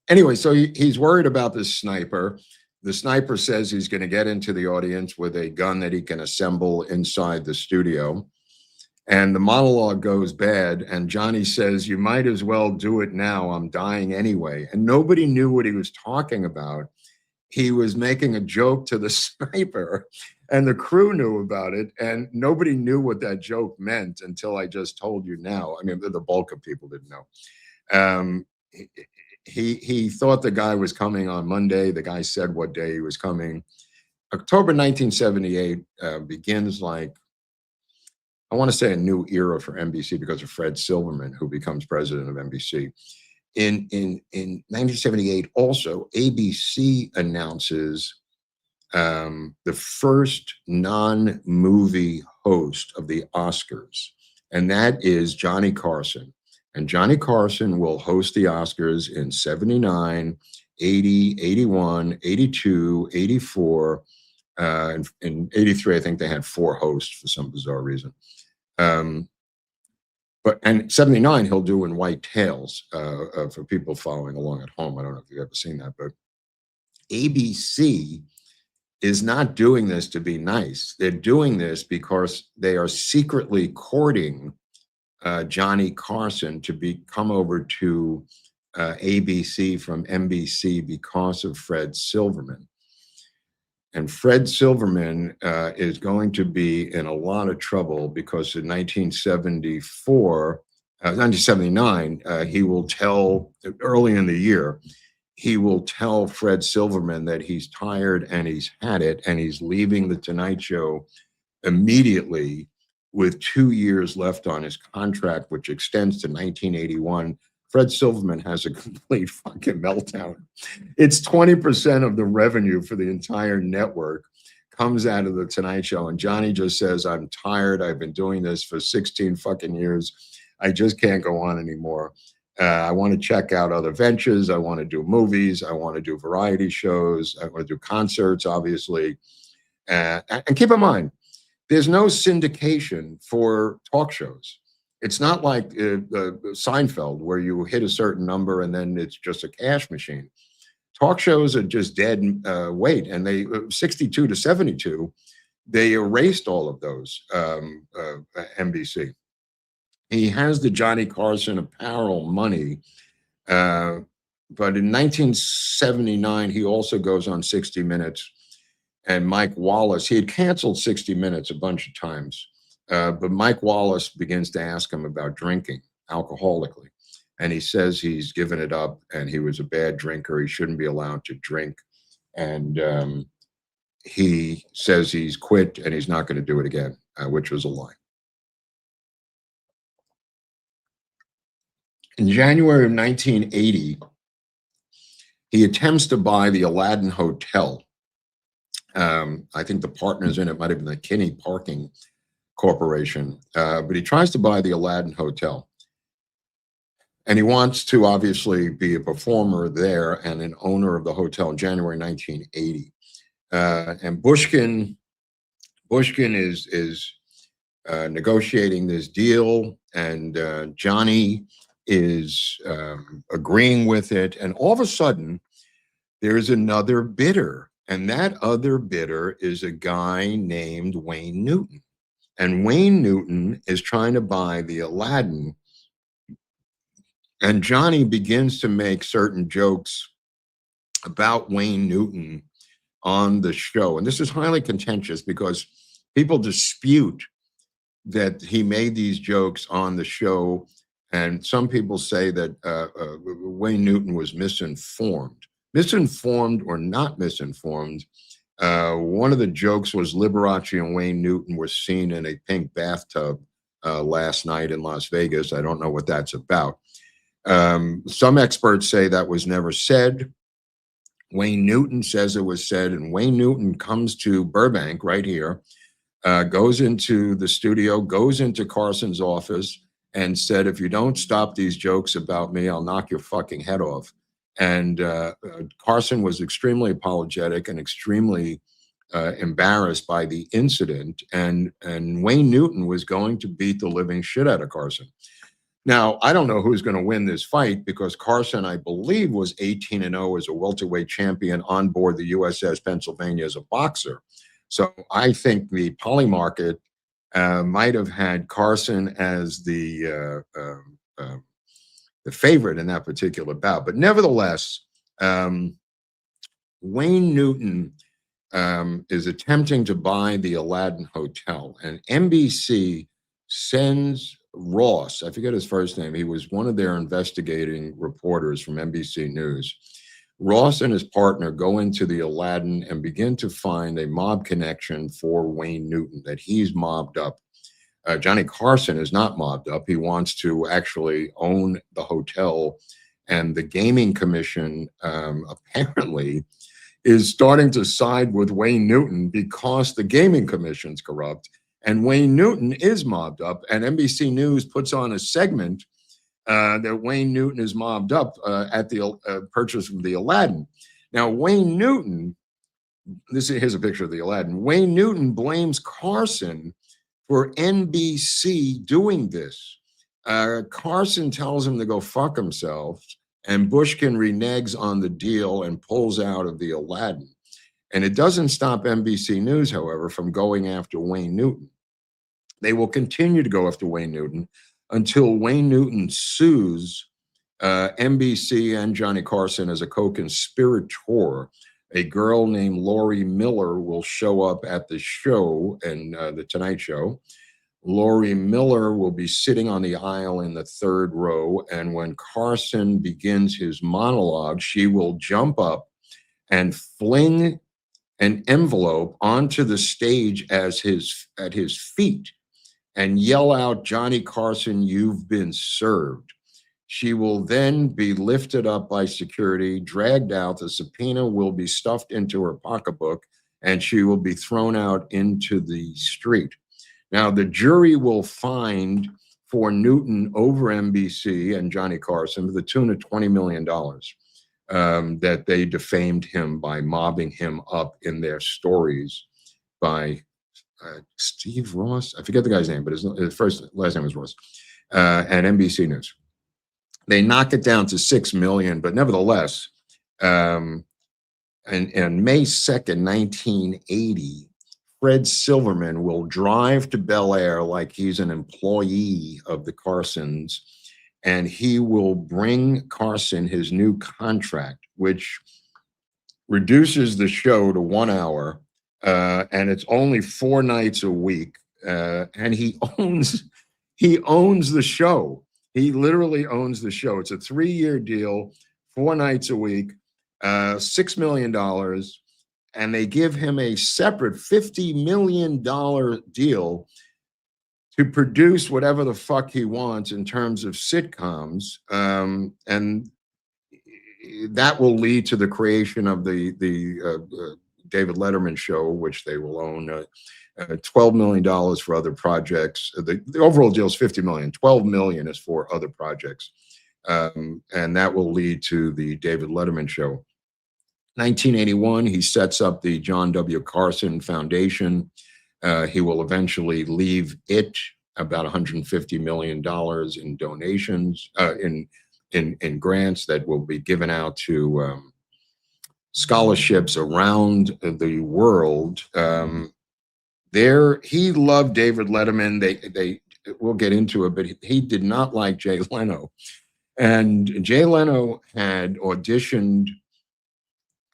Anyway, so he's worried about this sniper. The sniper says he's going to get into the audience with a gun that he can assemble inside the studio. And the monologue goes bad, and Johnny says, "You might as well do it now. I'm dying anyway." And nobody knew what he was talking about. He was making a joke to the sniper, and the crew knew about it, and nobody knew what that joke meant until I just told you now. I mean, the bulk of people didn't know. He thought the guy was coming on Monday. The guy said what day he was coming. October 1978 begins like, I want to say, a new era for NBC because of Fred Silverman, who becomes president of NBC. In 1978, also, ABC announces the first non-movie host of the Oscars, and that is Johnny Carson. And Johnny Carson will host the Oscars in 79, 80, 81, 82, 84, and in 83, I think they had 4 hosts for some bizarre reason. But in 79, he'll do In White Tails for people following along at home. I don't know if you've ever seen that, but ABC is not doing this to be nice. They're doing this because they are secretly courting Johnny Carson to come over to ABC from NBC because of Fred Silverman. And Fred Silverman is going to be in a lot of trouble because in 1979, he will tell, early in the year, he will tell Fred Silverman that he's tired and he's had it, and he's leaving the Tonight Show immediately with 2 years left on his contract, which extends to 1981. Fred Silverman has a complete fucking meltdown. It's 20% of the revenue for the entire network comes out of the Tonight Show. And Johnny just says, "I'm tired. I've been doing this for 16 fucking years. I just can't go on anymore. I want to check out other ventures. I want to do movies. I want to do variety shows. I want to do concerts, obviously." And keep in mind, there's no syndication for talk shows. It's not like Seinfeld, where you hit a certain number and then it's just a cash machine. Talk shows are just dead weight, and they 62 to 72. They erased all of those. NBC. He has the Johnny Carson apparel money, but in 1979 he also goes on 60 Minutes. And Mike Wallace, he had canceled 60 Minutes a bunch of times, but Mike Wallace begins to ask him about drinking alcoholically. And he says he's given it up and he was a bad drinker. He shouldn't be allowed to drink. And he says he's quit and he's not going to do it again, which was a lie. In January of 1980, he attempts to buy the Aladdin Hotel. I think the partners in it might have been the Kinney Parking Corporation, but he tries to buy the Aladdin Hotel. And he wants to obviously be a performer there and an owner of the hotel in January 1980. And Bushkin is negotiating this deal, and Johnny is agreeing with it. And all of a sudden, there's another bidder. And that other bidder is a guy named Wayne Newton. And Wayne Newton is trying to buy the Aladdin. And Johnny begins to make certain jokes about Wayne Newton on the show. And this is highly contentious because people dispute that he made these jokes on the show. And some people say that Wayne Newton was misinformed. Misinformed or not misinformed, one of the jokes was Liberace and Wayne Newton were seen in a pink bathtub last night in Las Vegas. I don't know what that's about. Some experts say that was never said. Wayne Newton says it was said, and Wayne Newton comes to Burbank right here, goes into the studio, goes into Carson's office and said, if you don't stop these jokes about me, I'll knock your fucking head off. And Carson was extremely apologetic and extremely embarrassed by the incident. And Wayne Newton was going to beat the living shit out of Carson. Now, I don't know who's going to win this fight because Carson, I believe, was 18-0 as a welterweight champion on board the USS Pennsylvania as a boxer. So I think the poly market might have had Carson as the favorite in that particular bout. But nevertheless, Wayne Newton is attempting to buy the Aladdin Hotel, and NBC sends Ross, I forget his first name, he was one of their investigating reporters from NBC News. Ross and his partner go into the Aladdin and begin to find a mob connection for Wayne Newton, that he's mobbed up. Johnny Carson is not mobbed up. He wants to actually own the hotel. And the Gaming Commission apparently is starting to side with Wayne Newton because the Gaming Commission's corrupt. And Wayne Newton is mobbed up. And NBC News puts on a segment that Wayne Newton is mobbed up at the purchase of the Aladdin. Now, Wayne Newton, here's a picture of the Aladdin. Wayne Newton blames Carson for NBC doing this. Carson tells him to go fuck himself, and Bushkin reneges on the deal and pulls out of the Aladdin. And it doesn't stop NBC News, however, from going after Wayne Newton. They will continue to go after Wayne Newton until Wayne Newton sues NBC and Johnny Carson as a co-conspirator. A girl named Lori Miller will show up at the show in The Tonight Show. Lori Miller will be sitting on the aisle in the third row, and when Carson begins his monologue, she will jump up and fling an envelope onto the stage at his feet and yell out, "Johnny Carson, you've been served." She will then be lifted up by security, dragged out. The subpoena will be stuffed into her pocketbook, and she will be thrown out into the street. Now, the jury will find for Newton over NBC and Johnny Carson to the tune of $20 million that they defamed him by mobbing him up in their stories by Steve Ross. I forget the guy's name, but his last name was Ross. and NBC News. They knock it down to 6 million, but nevertheless, and May 2nd, 1980, Fred Silverman will drive to Bel Air like he's an employee of the Carsons, and he will bring Carson his new contract, which reduces the show to 1 hour, and it's only 4 nights a week, and he owns the show. He literally owns the show. It's a 3-year deal, 4 nights a week, $6 million, and they give him a separate $50 million deal to produce whatever the fuck he wants in terms of sitcoms, and that will lead to the creation of the David Letterman show, which they will own. $12 million for other projects. The overall deal is $50 million. $12 million is for other projects, and that will lead to the David Letterman show. 1981, he sets up the John W. Carson Foundation. He will eventually leave it about $150 million in donations, in grants that will be given out to scholarships around the world. He loved David Letterman. We'll get into it, but he did not like Jay Leno. And Jay Leno had auditioned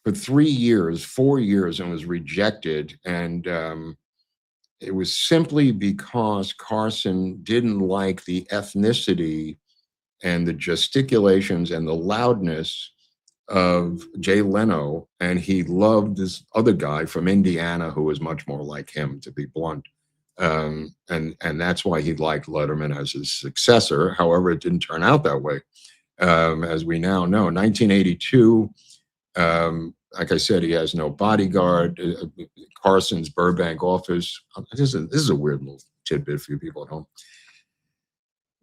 for 4 years, and was rejected. And it was simply because Carson didn't like the ethnicity and the gesticulations and the loudness of Jay Leno, and he loved this other guy from Indiana who was much more like him, to be blunt. And that's why he liked Letterman as his successor. However, it didn't turn out that way, as we now know. 1982, like I said, he has no bodyguard. Carson's Burbank office. This is a weird little tidbit for you people at home.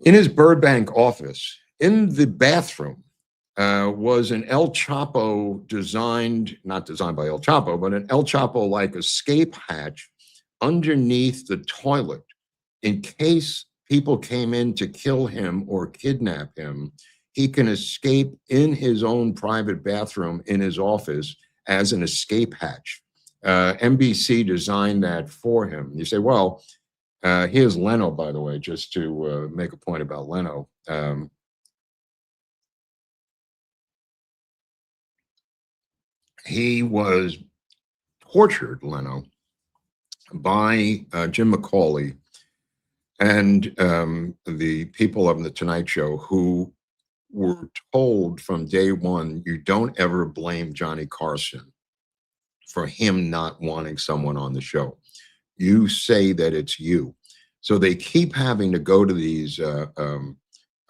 In his Burbank office, in the bathroom, was an El Chapo not designed by El Chapo, but an El Chapo-like escape hatch underneath the toilet in case people came in to kill him or kidnap him. He can escape in his own private bathroom in his office as an escape hatch. NBC designed that for him. You say, well, here's Leno, by the way, just to make a point about Leno. He was tortured, Leno, by Jim McCauley and the people of the Tonight Show, who were told from day one, you don't ever blame Johnny Carson for him not wanting someone on the show. You say that it's you. So they keep having to go to these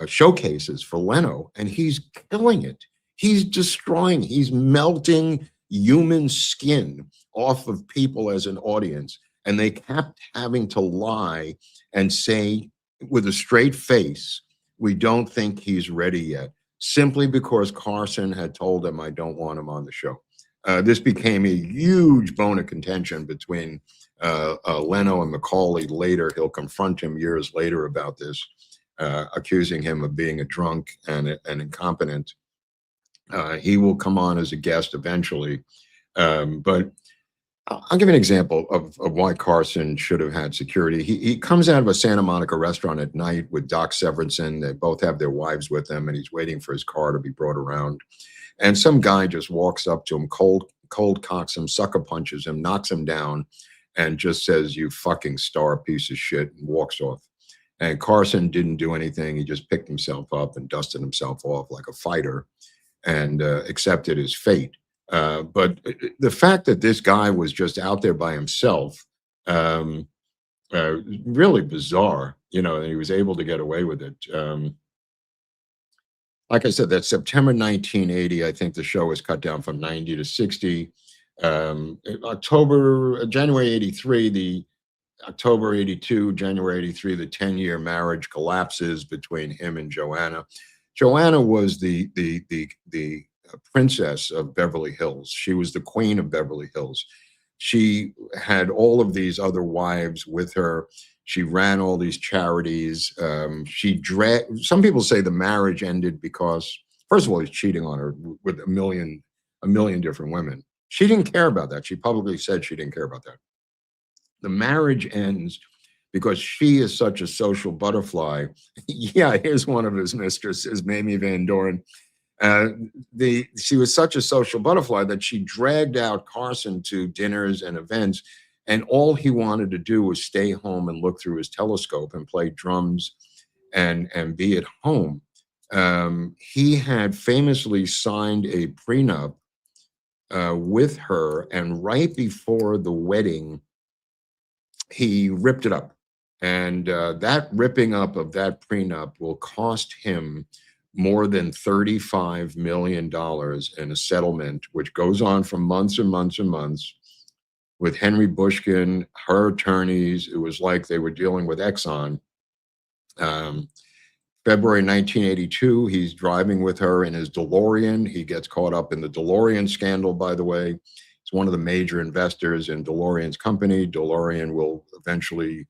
showcases for Leno, and he's killing it. He's destroying, he's melting human skin off of people as an audience. And they kept having to lie and say with a straight face, we don't think he's ready yet, simply because Carson had told him, I don't want him on the show. This became a huge bone of contention between Leno and McCauley. Later, he'll confront him years later about this, accusing him of being a drunk and incompetent. He will come on as a guest eventually. But I'll give you an example of why Carson should have had security. He comes out of a Santa Monica restaurant at night with Doc Severinsen. They both have their wives with them, and he's waiting for his car to be brought around. And some guy just walks up to him, cold cocks him, sucker punches him, knocks him down, and just says, you fucking star piece of shit, and walks off. And Carson didn't do anything. He just picked himself up and dusted himself off like a fighter and accepted his fate. But the fact that this guy was just out there by himself, really bizarre, and he was able to get away with it. Like I said, that September 1980, I think the show was cut down from 90 to 60. January 83, October 82, January 83, the 10-year marriage collapses between him and Joanna. Joanna was the princess of Beverly Hills. She was the queen of Beverly Hills. She had all of these other wives with her. She ran all these charities. Some people say the marriage ended because, first of all, he's cheating on her with a million different women. She didn't care about that. She publicly said she didn't care about that. The marriage ends because she is such a social butterfly. Yeah, here's one of his mistresses, Mamie Van Doren. She was such a social butterfly that she dragged out Carson to dinners and events, and all he wanted to do was stay home and look through his telescope and play drums and be at home. He had famously signed a prenup with her, and right before the wedding, he ripped it up. And that ripping up of that prenup will cost him more than $35 million in a settlement, which goes on for months and months and months with Henry Bushkin, her attorneys. It was like they were dealing with Exxon. February 1982, he's driving with her in his DeLorean. He gets caught up in the DeLorean scandal, by the way. He's one of the major investors in DeLorean's company. DeLorean will eventually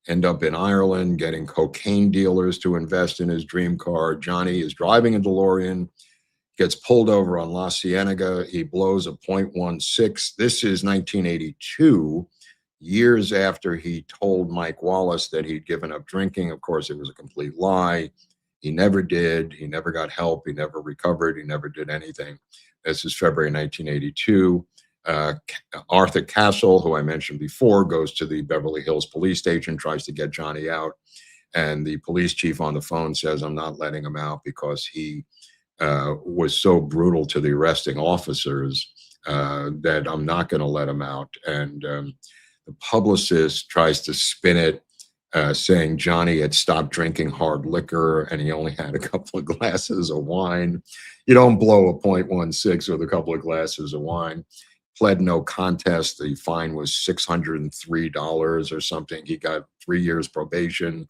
end up in Ireland getting cocaine dealers to invest in his dream car. Johnny is driving a DeLorean, gets pulled over on La Cienega. He blows a .16. This is 1982, years after he told Mike Wallace that he'd given up drinking. Of course, it was a complete lie. He never did. He never got help. He never recovered. He never did anything. This is February 1982. Arthur Castle, who I mentioned before, goes to the Beverly Hills police station, tries to get Johnny out. And the police chief on the phone says, I'm not letting him out because he was so brutal to the arresting officers that I'm not going to let him out. And the publicist tries to spin it, saying Johnny had stopped drinking hard liquor and he only had a couple of glasses of wine. You don't blow a .16 with a couple of glasses of wine. Pled no contest. The fine was $603 or something. He got 3 years probation.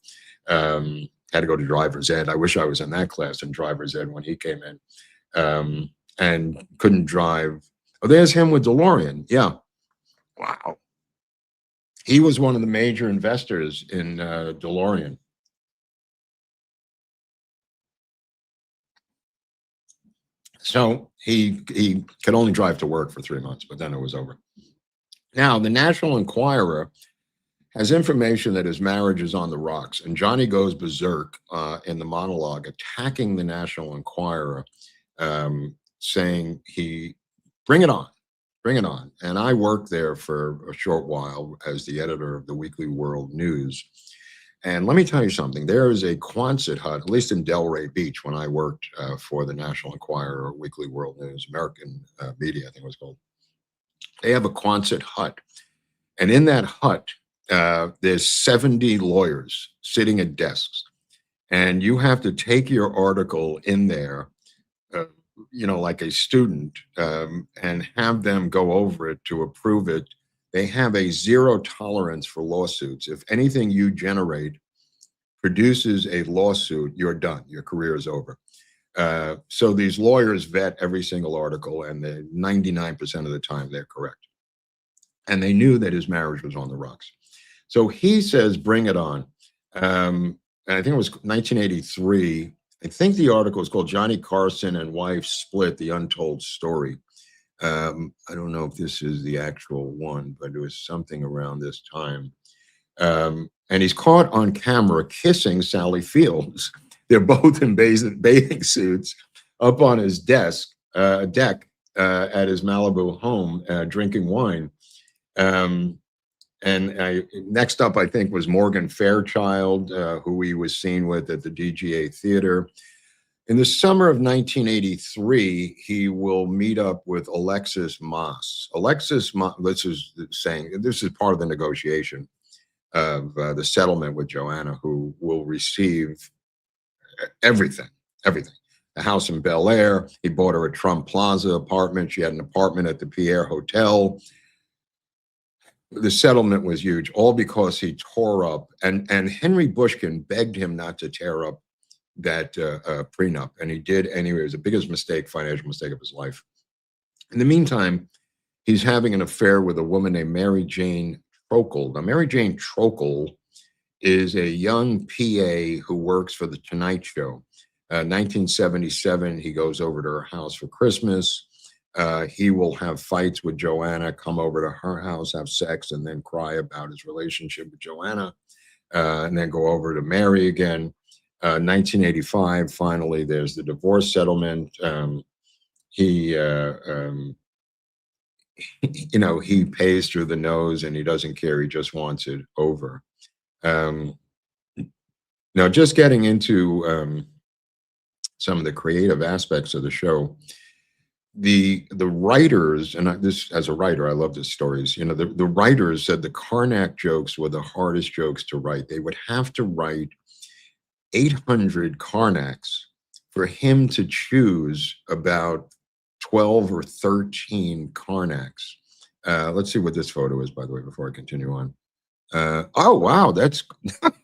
Had to go to driver's ed. I wish I was in that class in driver's ed when he came in, and couldn't drive. Oh, there's him with DeLorean. Yeah. Wow. He was one of the major investors in DeLorean. So he could only drive to work for 3 months, but then it was over. Now, the National Enquirer has information that his marriage is on the rocks, and Johnny goes berserk in the monologue, attacking the National Enquirer, saying bring it on, bring it on. And I worked there for a short while as the editor of the Weekly World News. And let me tell you something, there is a Quonset hut, at least in Delray Beach, when I worked for the National Enquirer or Weekly World News, American Media, I think it was called. They have a Quonset hut. And in that hut, there's 70 lawyers sitting at desks. And you have to take your article in there, like a student, and have them go over it to approve it. They have a zero tolerance for lawsuits. If anything you generate produces a lawsuit, you're done. Your career is over. So these lawyers vet every single article, and 99% of the time they're correct. And they knew that his marriage was on the rocks. So he says, bring it on. And I think it was 1983. I think the article is called Johnny Carson and Wife Split, The Untold Story. I don't know if this is the actual one, but it was something around this time. And he's caught on camera kissing Sally Fields. They're both in bathing suits up on his deck at his Malibu home, drinking wine. Next up, I think, was Morgan Fairchild, who he was seen with at the DGA Theater. In the summer of 1983, he will meet up with Alexis Moss. Alexis Moss, this is part of the negotiation of the settlement with Joanna, who will receive everything. The house in Bel Air. He bought her a Trump Plaza apartment. She had an apartment at the Pierre Hotel. The settlement was huge, all because he tore up, and Henry Bushkin begged him not to tear up that prenup, and he did anyway. It was the biggest financial mistake of his life. In the meantime, he's having an affair with a woman named Mary Jane Trokel. Now, Mary Jane Trokel is a young PA who works for the Tonight Show. 1977, he goes over to her house for Christmas. He will have fights with Joanna, come over to her house, have sex, and then cry about his relationship with Joanna, and then go over to Mary again. 1985, finally, there's the divorce settlement. He, you know, he pays through the nose and he doesn't care. He just wants it over. Now, just getting into some of the creative aspects of the show, the writers, and this as a writer, I love these stories. You know, the writers said the Karnak jokes were the hardest jokes to write. They would have to write 800 Karnaks for him to choose about 12 or 13 Karnaks. Let's see what this photo is, by the way, before I continue on. Oh, wow, that's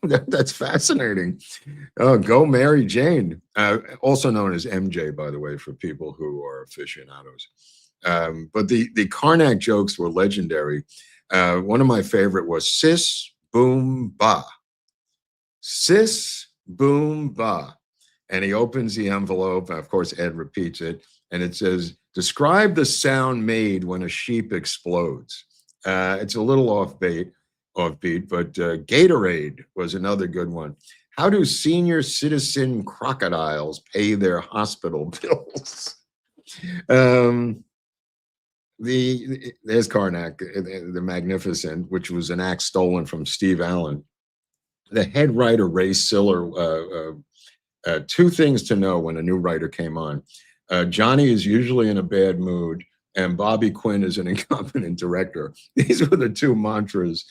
that's fascinating. Oh, go Mary Jane, also known as MJ, by the way, for people who are aficionados. But the Karnak jokes were legendary. One of my favorite was sis, boom, ba. Sis, boom, ba. And he opens the envelope. Of course, Ed repeats it. And it says, describe the sound made when a sheep explodes. It's a little offbeat, but Gatorade was another good one. How do senior citizen crocodiles pay their hospital bills? There's Karnak, the Magnificent, which was an act stolen from Steve Allen. The head writer, Ray Siller, two things to know when a new writer came on. Johnny is usually in a bad mood, and Bobby Quinn is an incompetent director. These were the two mantras.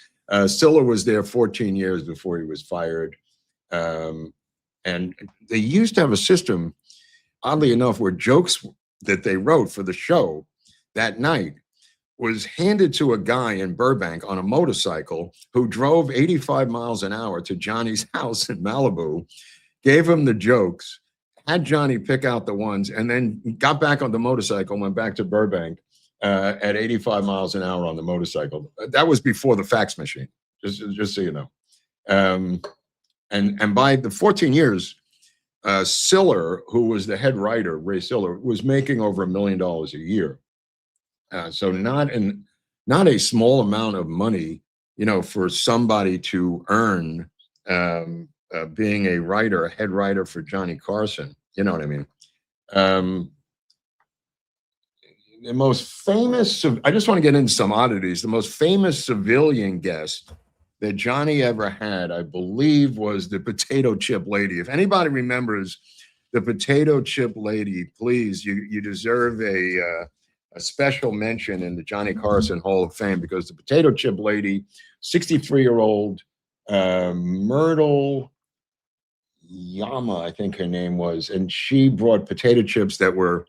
Siller was there 14 years before he was fired. And they used to have a system, oddly enough, where jokes that they wrote for the show that night was handed to a guy in Burbank on a motorcycle who drove 85 miles an hour to Johnny's house in Malibu, gave him the jokes, had Johnny pick out the ones, and then got back on the motorcycle, went back to Burbank at 85 miles an hour on the motorcycle. That was before the fax machine, just so you know. And by the 14 years, Siller, who was the head writer, Ray Siller, was making over $1 million a year. So not a small amount of money, you know, for somebody to earn being a writer, a head writer for Johnny Carson. You know what I mean? The most famous, I just want to get into some oddities. The most famous civilian guest that Johnny ever had, I believe, was the potato chip lady. If anybody remembers the potato chip lady, please, you deserve a special mention in the Johnny Carson Hall of Fame, because the potato chip lady, 63-year-old Myrtle Yama, I think her name was, and she brought potato chips that were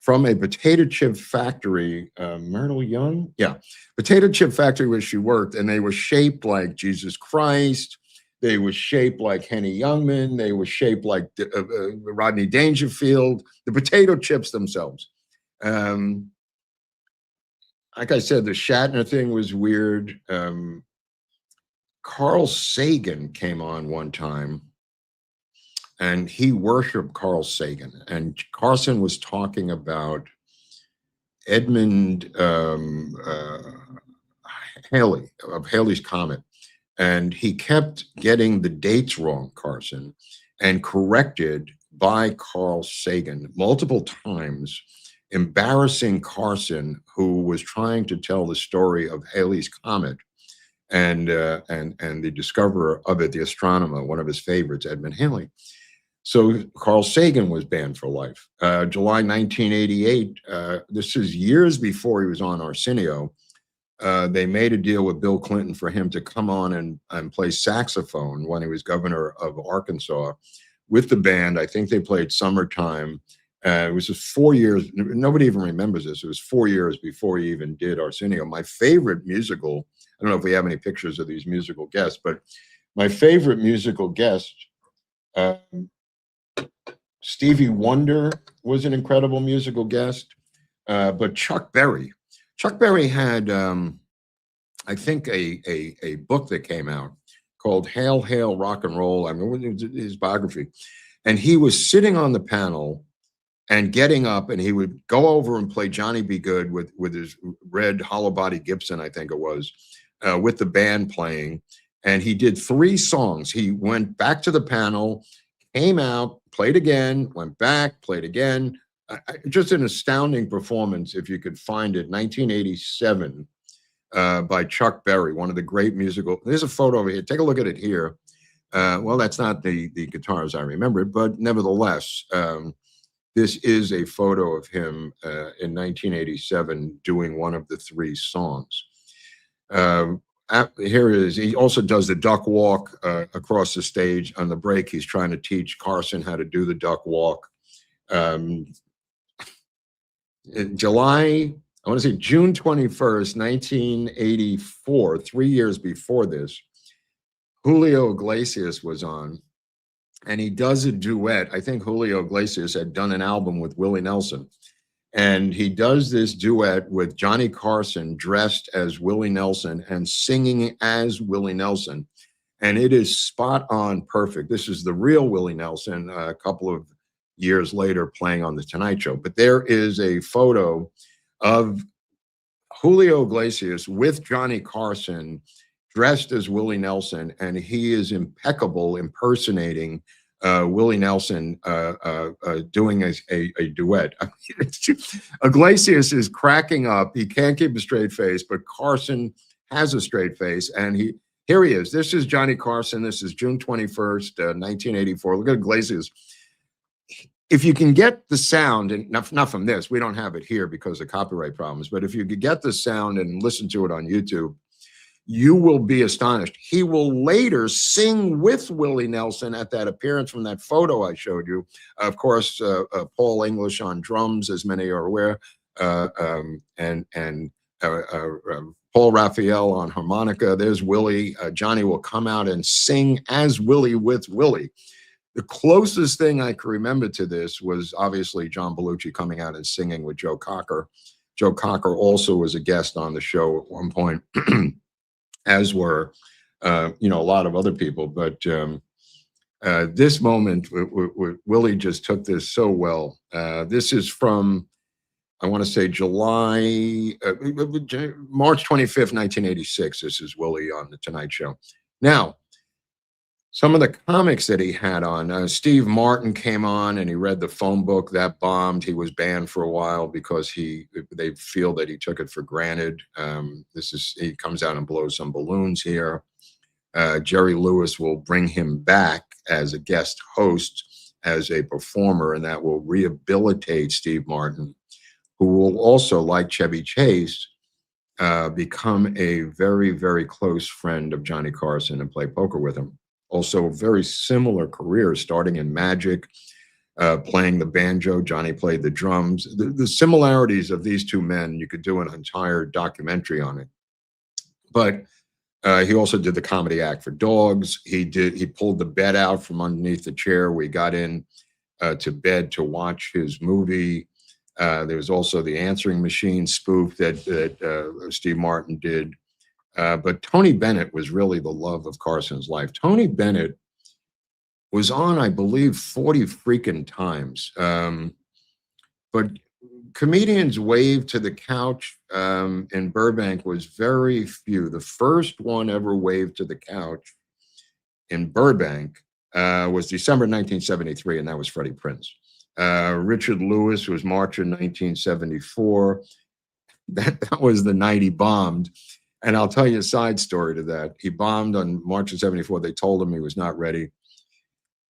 from a potato chip factory, Myrtle Young? Yeah, potato chip factory where she worked, and they were shaped like Jesus Christ. They were shaped like Henny Youngman. They were shaped like Rodney Dangerfield, the potato chips themselves. Like I said, the Shatner thing was weird. Carl Sagan came on one time, and he worshiped Carl Sagan. And Carson was talking about Edmund Halley, of Halley's Comet. And he kept getting the dates wrong, Carson, and corrected by Carl Sagan multiple times, embarrassing Carson, who was trying to tell the story of Halley's Comet and the discoverer of it, the astronomer, one of his favorites, Edmund Halley. So Carl Sagan was banned for life. July 1988, this is years before he was on Arsenio, they made a deal with Bill Clinton for him to come on and play saxophone when he was governor of Arkansas with the band. I think they played Summertime. It was just 4 years. Nobody even remembers this. It was 4 years before he even did Arsenio. My favorite musical, I don't know if we have any pictures of these musical guests, but my favorite musical guest, Stevie Wonder was an incredible musical guest, but Chuck Berry had, I think, a book that came out called Hail, Hail, Rock and Roll. I mean, his biography. And he was sitting on the panel and getting up, and he would go over and play Johnny Be Good with his red hollow body Gibson, I think it was, with the band playing. And he did 3 songs. He went back to the panel, came out, played again, went back, played again. Just an astounding performance, if you could find it, 1987, by Chuck Berry, one of the great musical. There's a photo over here. Take a look at it here. Well, that's not the guitar as I remember it, but nevertheless, this is a photo of him in 1987 doing one of the 3 songs. Here it is. He also does the duck walk across the stage. On the break, he's trying to teach Carson how to do the duck walk. In July, I want to say June 21st, 1984, 3 years before this, Julio Iglesias was on, and he does a duet. I think Julio Iglesias had done an album with Willie Nelson, and he does this duet with Johnny Carson dressed as Willie Nelson and singing as Willie Nelson, and it is spot on perfect. This is the real Willie Nelson a couple of years later playing on The Tonight Show. But there is a photo of Julio Iglesias with Johnny Carson dressed as Willie Nelson, and he is impeccable impersonating Willie Nelson doing a duet. Iglesias is cracking up. He can't keep a straight face, but Carson has a straight face, and here he is. This is Johnny Carson. This is June 21st, 1984. Look at Iglesias. If you can get the sound, and not from this, we don't have it here because of copyright problems, but if you could get the sound and listen to it on YouTube, you will be astonished. He will later sing with Willie Nelson at that appearance from that photo I showed you. Of course, Paul English on drums, as many are aware, and Paul Raphael on harmonica. There's Willie. Johnny will come out and sing as Willie with Willie. The closest thing I can remember to this was obviously John Belushi coming out and singing with Joe Cocker. Joe Cocker also was a guest on the show at one point, as were, a lot of other people. But this moment, Willie just took this so well. This is from, I want to say March 25th, 1986. This is Willie on The Tonight Show. Now, some of the comics that he had on, Steve Martin came on and he read the phone book. That bombed. He was banned for a while because they feel that he took it for granted. He comes out and blows some balloons here. Jerry Lewis will bring him back as a guest host, as a performer, and that will rehabilitate Steve Martin, who will also, like Chevy Chase, become a very, very close friend of Johnny Carson and play poker with him. Also, very similar careers, starting in Magic, playing the banjo. Johnny played the drums. The similarities of these two men, you could do an entire documentary on it. But he also did the comedy act for dogs. He pulled the bed out from underneath the chair. We got in to bed to watch his movie. There was also the answering machine spoof that Steve Martin did. But Tony Bennett was really the love of Carson's life. Tony Bennett was on, I believe, 40 freaking times. But comedians waved to the couch in Burbank was very few. The first one ever waved to the couch in Burbank was December 1973, and that was Freddie Prinze. Richard Lewis was March of 1974. That was the night he bombed. And I'll tell you a side story to that. He bombed on March of 74. They told him he was not ready.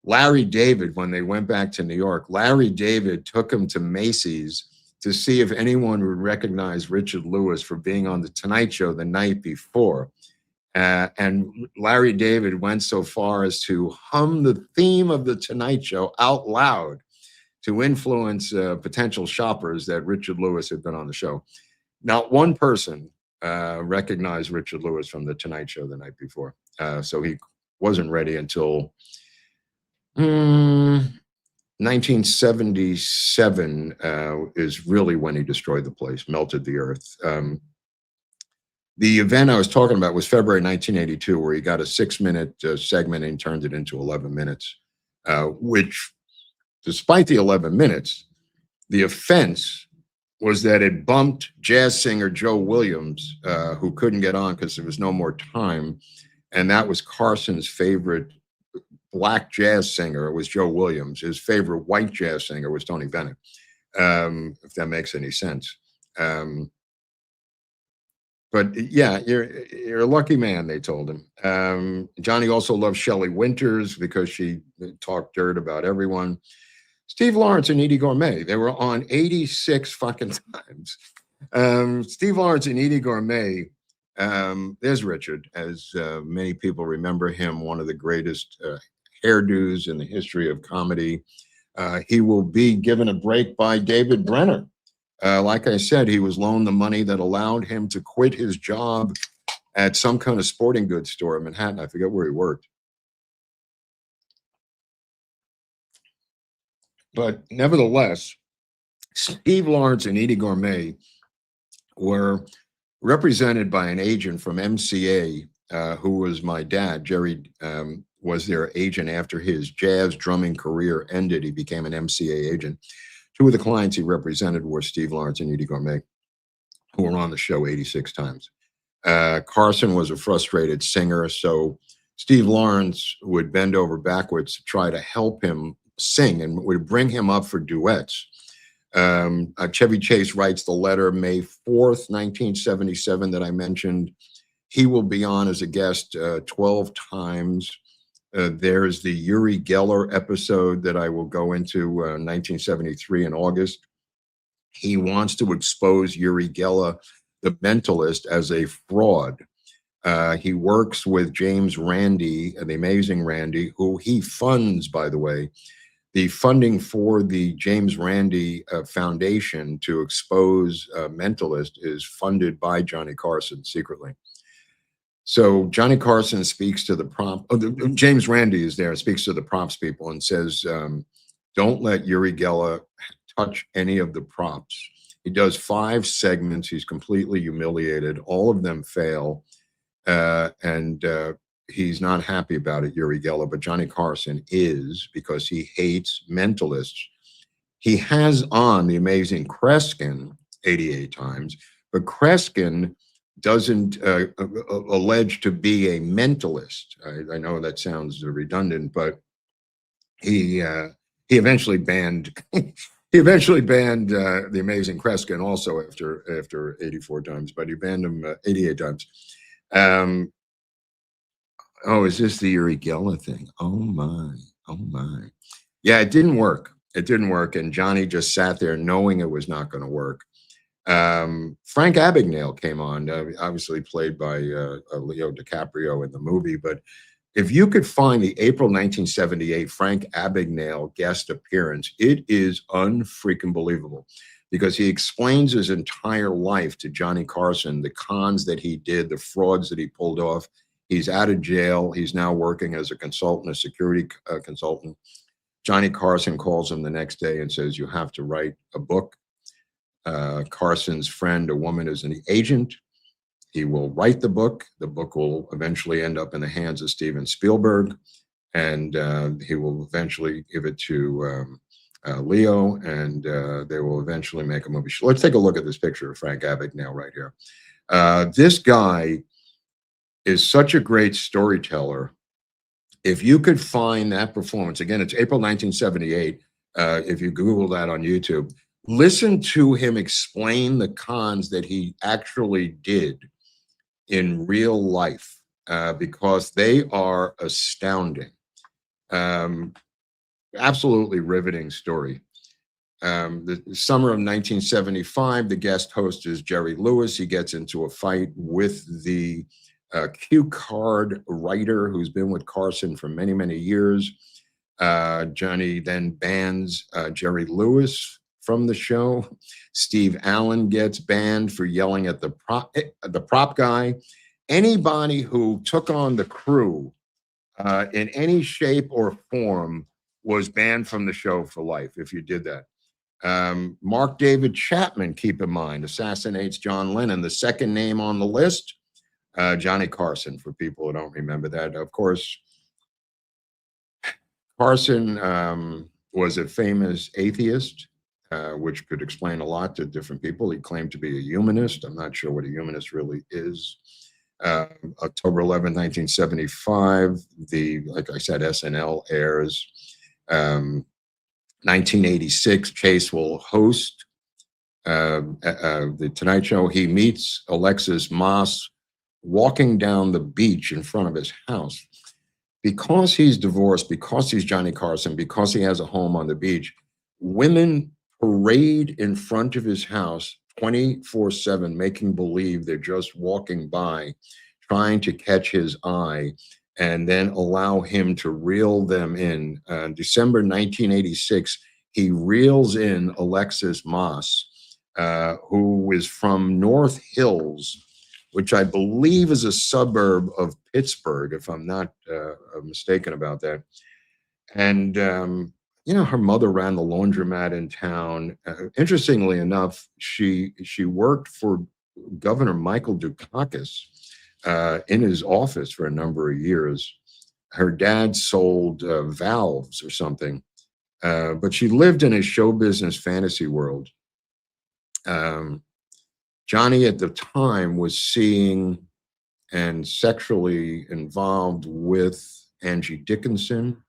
Larry David, when they went back to New York, Larry David took him to Macy's to see if anyone would recognize Richard Lewis for being on The Tonight Show the night before. And Larry David went so far as to hum the theme of The Tonight Show out loud to influence potential shoppers that Richard Lewis had been on the show. Not one person recognized Richard Lewis from The Tonight Show the night before. So he wasn't ready until 1977 is really when he destroyed the place, melted the earth. The event I was talking about was February 1982, where he got a 6-minute segment and turned it into 11 minutes, which, despite the 11 minutes, the offense was that it bumped jazz singer Joe Williams, who couldn't get on because there was no more time. And that was Carson's favorite black jazz singer. It was Joe Williams. His favorite white jazz singer was Tony Bennett, if that makes any sense. But yeah, you're a lucky man, they told him. Johnny also loved Shelley Winters because she talked dirt about everyone. Steve Lawrence and Edie Gourmet, they were on 86 fucking times. Steve Lawrence and Edie Gourmet, there's Richard, as many people remember him, one of the greatest hairdos in the history of comedy. He will be given a break by David Brenner. Like I said, he was loaned the money that allowed him to quit his job at some kind of sporting goods store in Manhattan. I forget where he worked. But nevertheless, Steve Lawrence and Edie Gourmet were represented by an agent from MCA, who was my dad. Jerry was their agent after his jazz drumming career ended. He became an MCA agent. Two of the clients he represented were Steve Lawrence and Edie Gourmet, who were on the show 86 times. Carson was a frustrated singer, so Steve Lawrence would bend over backwards to try to help him sing and would bring him up for duets. Chevy Chase writes the letter May 4th, 1977 that I mentioned. He will be on as a guest 12 times. There's the Uri Geller episode that I will go into 1973 in August. He wants to expose Uri Geller, the mentalist, as a fraud. He works with James Randi, the amazing Randi, who he funds, by the way. The funding for the James Randi Foundation to expose mentalist is funded by Johnny Carson secretly. So Johnny Carson speaks to the prop. James Randi is there and speaks to the props people and says, don't let Uri Geller touch any of the props. He does 5 segments. He's completely humiliated. All of them fail. And he's not happy about it, Uri Geller, but Johnny Carson is, because he hates mentalists. He has on the amazing Kreskin 88 times, but Kreskin doesn't allege to be a mentalist. I know that sounds redundant, but he eventually banned he eventually banned the amazing Kreskin also after 84 times, but he banned him 88 times. Oh, is this the Uri Geller thing? Oh my. Yeah, it didn't work. It didn't work, and Johnny just sat there knowing it was not going to work. Frank Abagnale came on, obviously played by Leo DiCaprio in the movie. But if you could find the April 1978 Frank Abagnale guest appearance, it is unfreaking believable, because he explains his entire life to Johnny Carson, the cons that he did, the frauds that he pulled off. He's out of jail. He's now working as a consultant, a security consultant. Johnny Carson calls him the next day and says, you have to write a book. Carson's friend, a woman, is an agent. He will write the book. The book will eventually end up in the hands of Steven Spielberg, and he will eventually give it to Leo, and they will eventually make a movie. Let's take a look at this picture of Frank Abagnale right here. This guy is such a great storyteller. If you could find that performance, again, it's April 1978. If you Google that on YouTube, listen to him explain the cons that he actually did in real life, because they are astounding. Absolutely riveting story. The summer of 1975, the guest host is Jerry Lewis. He gets into a fight with the cue card writer who's been with Carson for many, many years. Johnny then bans Jerry Lewis from the show. Steve Allen gets banned for yelling at the prop guy. Anybody who took on the crew in any shape or form was banned from the show for life if you did that. Mark David Chapman, keep in mind, assassinates John Lennon. The second name on the list Johnny Carson, for people who don't remember that. Of course, Carson was a famous atheist, which could explain a lot to different people. He claimed to be a humanist. I'm not sure what a humanist really is. Uh, October 11th, 1975, like I said, SNL airs. 1986, Chase will host the Tonight Show. He meets Alexis Moss walking down the beach in front of his house. Because he's divorced, because he's Johnny Carson, because he has a home on the beach, women parade in front of his house 24/7, making believe they're just walking by, trying to catch his eye, and then allow him to reel them in. December 1986, he reels in Alexis Moss, who is from North Hills, which I believe is a suburb of Pittsburgh, if I'm not mistaken about that. And, her mother ran the laundromat in town. Interestingly enough, she worked for Governor Michael Dukakis in his office for a number of years. Her dad sold valves or something, but she lived in a show business fantasy world. Johnny at the time was seeing and sexually involved with Angie Dickinson,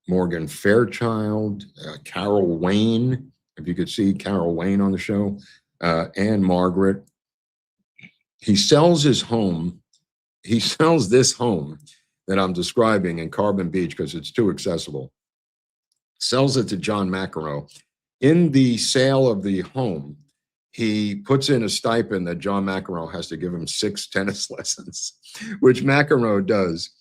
Morgan Fairchild, Carol Wayne, if you could see Carol Wayne on the show, and Margaret. He sells his home. He sells this home that I'm describing in Carbon Beach because it's too accessible. Sells it to John McEnroe. In the sale of the home, he puts in a stipend that John McEnroe has to give him 6 tennis lessons, which McEnroe does.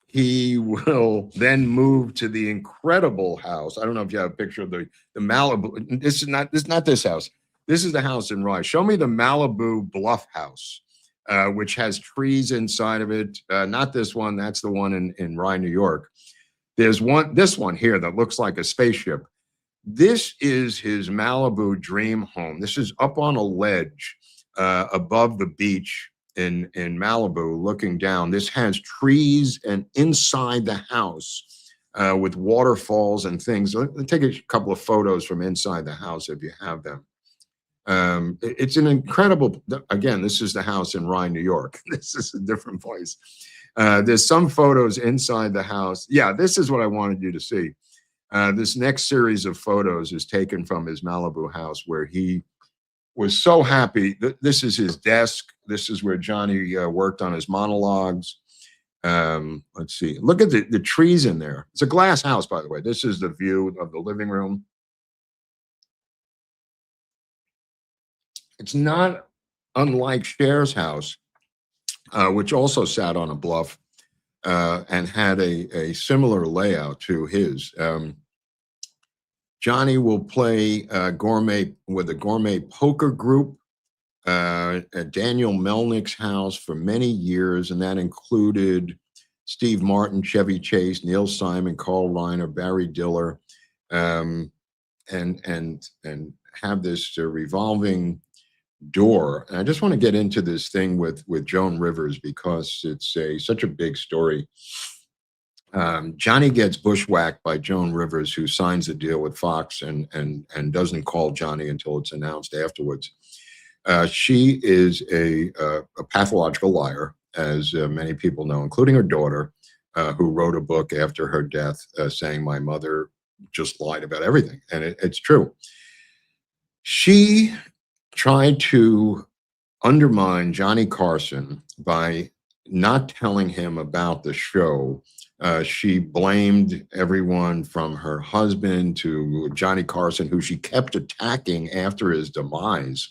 He will then move to the incredible house. I don't know if you have a picture of the Malibu. This is not this house. This is the house in Rye. Show me the Malibu Bluff house, which has trees inside of it. Not this one. That's the one in Rye, New York. There's this one here that looks like a spaceship. This is his Malibu dream home. This is up on a ledge above the beach in Malibu, looking down. This has trees, and inside the house with waterfalls and things. Let's take a couple of photos from inside the house if you have them. It's an incredible, again, this is the house in Rye, New York. This is a different place. There's some photos inside the house. Yeah, this is what I wanted you to see. This next series of photos is taken from his Malibu house where he was so happy. This is his desk. This is where Johnny worked on his monologues. Let's see. Look at the trees in there. It's a glass house, by the way. This is the view of the living room. It's not unlike Cher's house, which also sat on a bluff and had a similar layout to his. Johnny will play gourmet with a gourmet poker group at Daniel Melnick's house for many years, and that included Steve Martin, Chevy Chase, Neil Simon, Carl Reiner, Barry Diller, and have this revolving door. And I just want to get into this thing with Joan Rivers because it's such a big story. Johnny gets bushwhacked by Joan Rivers, who signs a deal with Fox and doesn't call Johnny until it's announced afterwards. She is a pathological liar, as many people know, including her daughter, who wrote a book after her death saying, "My mother just lied about everything." And it's true. She tried to undermine Johnny Carson by not telling him about the show. She blamed everyone from her husband to Johnny Carson, who she kept attacking after his demise.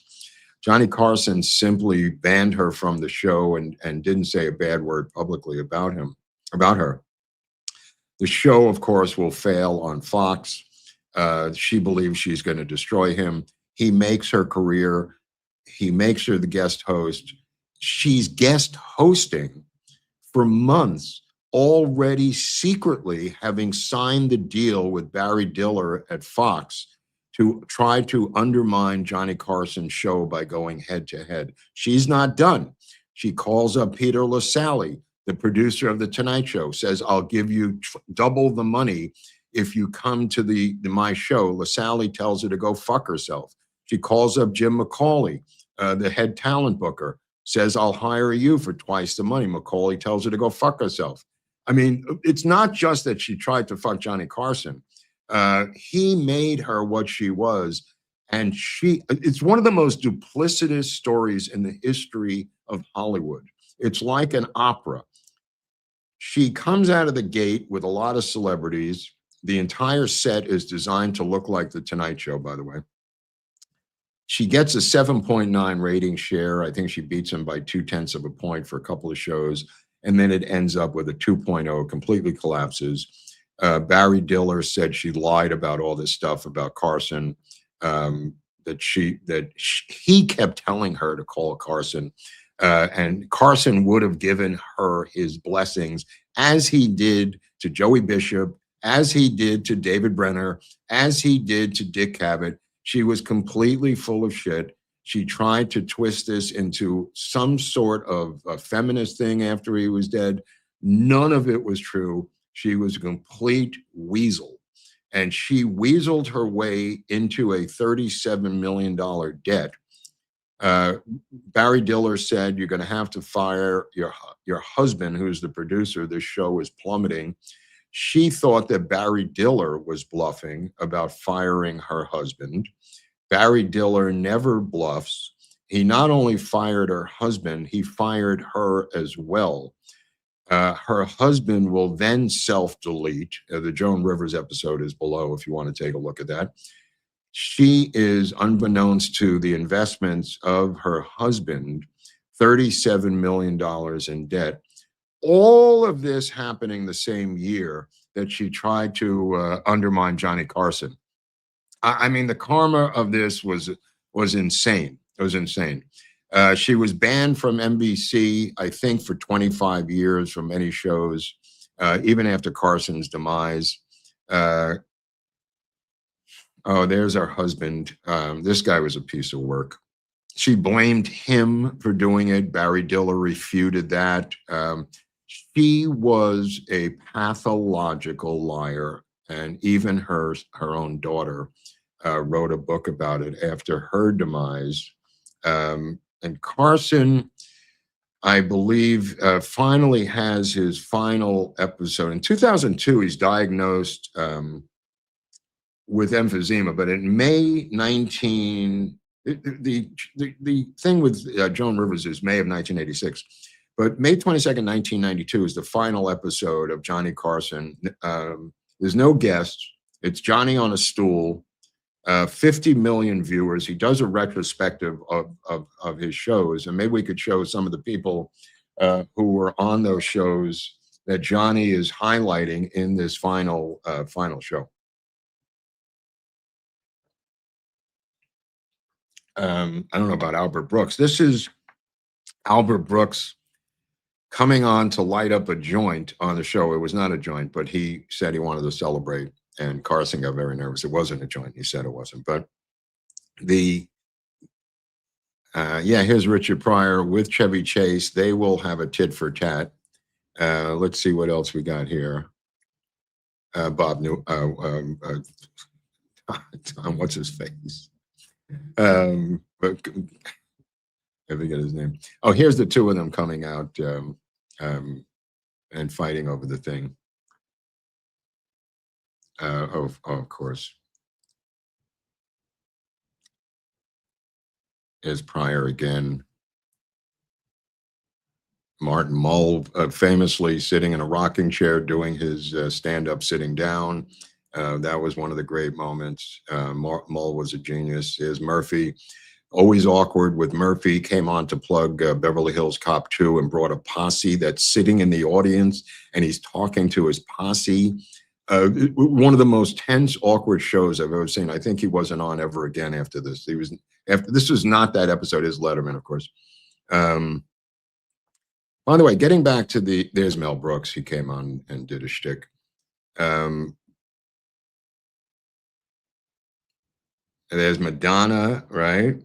Johnny Carson simply banned her from the show and didn't say a bad word publicly about her. The show, of course, will fail on Fox. She believes she's going to destroy him. He makes her career. He makes her the guest host. She's guest hosting for months, already secretly having signed the deal with Barry Diller at Fox to try to undermine Johnny Carson's show by going head to head. She's not done. She calls up Peter LaSalle, the producer of The Tonight Show, says, I'll give you double the money if you come to my show. LaSalle tells her to go fuck herself. She calls up Jim McCauley, the head talent booker, says, I'll hire you for twice the money. McCauley tells her to go fuck herself. I mean, it's not just that she tried to fuck Johnny Carson. He made her what she was. And it's one of the most duplicitous stories in the history of Hollywood. It's like an opera. She comes out of the gate with a lot of celebrities. The entire set is designed to look like The Tonight Show, by the way. She gets a 7.9 rating share. I think she beats him by 0.2 of a point for a couple of shows. And then it ends up with a 2.0, completely collapses. Barry Diller said she lied about all this stuff about Carson, that he kept telling her to call Carson. And Carson would have given her his blessings, as he did to Joey Bishop, as he did to David Brenner, as he did to Dick Cavett. She was completely full of shit. She tried to twist this into some sort of a feminist thing after he was dead. None of it was true. She was a complete weasel. And she weaseled her way into a $37 million debt. Barry Diller said, you're going to have to fire your husband, who's the producer. This show is plummeting. She thought that Barry Diller was bluffing about firing her husband. Barry Diller never bluffs. He not only fired her husband, he fired her as well. Her husband will then self-delete. The Joan Rivers episode is below if you want to take a look at that. She is, unbeknownst to the investments of her husband, $37 million in debt. All of this happening the same year that she tried to undermine Johnny Carson. I mean, the karma of this was insane. It was insane. She was banned from NBC, I think, for 25 years from any shows, even after Carson's demise. Oh, there's our husband. This guy was a piece of work. She blamed him for doing it. Barry Diller refuted that. She was a pathological liar, and even her own daughter wrote a book about it after her demise. And Carson, I believe, finally has his final episode. In 2002, he's diagnosed with emphysema, but in May 19, the thing with Joan Rivers is May of 1986. But May 22nd, 1992 is the final episode of Johnny Carson. There's no guests. It's Johnny on a stool, 50 million viewers. He does a retrospective of his shows. And maybe we could show some of the people who were on those shows that Johnny is highlighting in this final show. I don't know about Albert Brooks. This is Albert Brooks coming on to light up a joint on the show. It was not a joint, but he said he wanted to celebrate, and Carson got very nervous. It wasn't a joint. He said it wasn't. But here's Richard Pryor with Chevy Chase. They will have a tit for tat. Let's see what else we got here. Bob New, what's his face? But I forget his name. Oh, here's the two of them coming out and fighting over the thing. Of course. Is Pryor again. Martin Mull famously sitting in a rocking chair doing his stand-up sitting down. That was one of the great moments. Mull was a genius. Here's Murphy. Always awkward with Murphy. Came on to plug Beverly Hills Cop 2 and brought a posse that's sitting in the audience, and he's talking to his posse. One of the most tense, awkward shows I've ever seen. I think he wasn't on ever again after this. This was not that episode. His Letterman, of course. By the way, getting back to there's Mel Brooks. He came on and did a shtick. There's Madonna, right?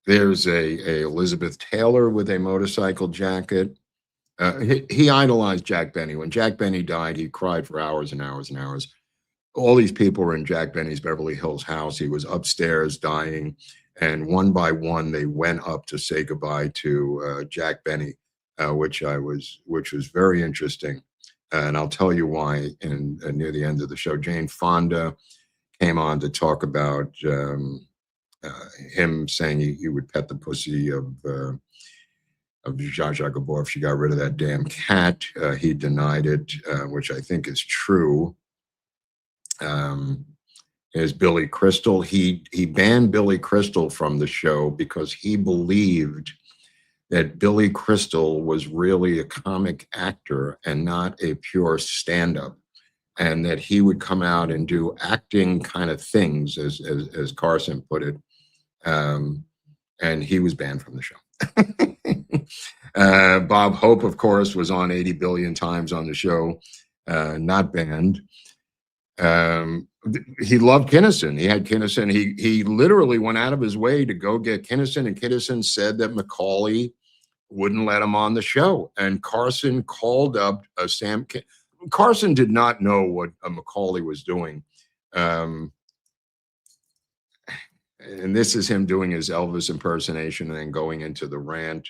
There's a Elizabeth Taylor with a motorcycle jacket. He idolized Jack Benny. When Jack Benny died, he cried for hours and hours and hours. All these people were in Jack Benny's Beverly Hills house. He was upstairs dying, and one by one they went up to say goodbye to Jack Benny, which was very interesting. And I'll tell you why in near the end of the show. Jane Fonda came on to talk about him saying he would pet the pussy of Zsa Zsa Gabor if she got rid of that damn cat. He denied it, which I think is true. Is Billy Crystal. He banned Billy Crystal from the show because he believed that Billy Crystal was really a comic actor and not a pure stand-up, and that he would come out and do acting kind of things, as Carson put it, and he was banned from the show. Bob Hope, of course, was on 80 billion times on the show, not banned. He loved Kinnison. He had Kinnison. He literally went out of his way to go get Kinnison, and Kinnison said that Macaulay wouldn't let him on the show. And Carson called up Carson did not know what Macaulay was doing. And this is him doing his Elvis impersonation and then going into the rant.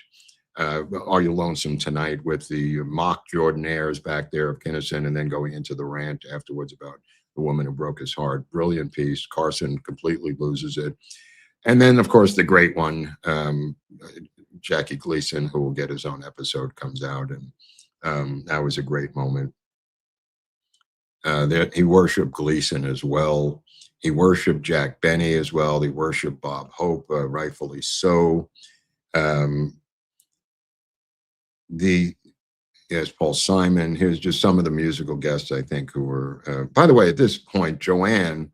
Are You Lonesome Tonight, with the mock Jordanaires back there of Kinnison, and then going into the rant afterwards about the woman who broke his heart. Brilliant piece. Carson completely loses it. And then, of course, the great one, Jackie Gleason, who will get his own episode, comes out, and that was a great moment. He worshipped Gleason as well. He worshipped Jack Benny as well. He worshipped Bob Hope, rightfully so. Yes, Paul Simon. Here's just some of the musical guests, I think, who were, by the way, at this point, Joanne,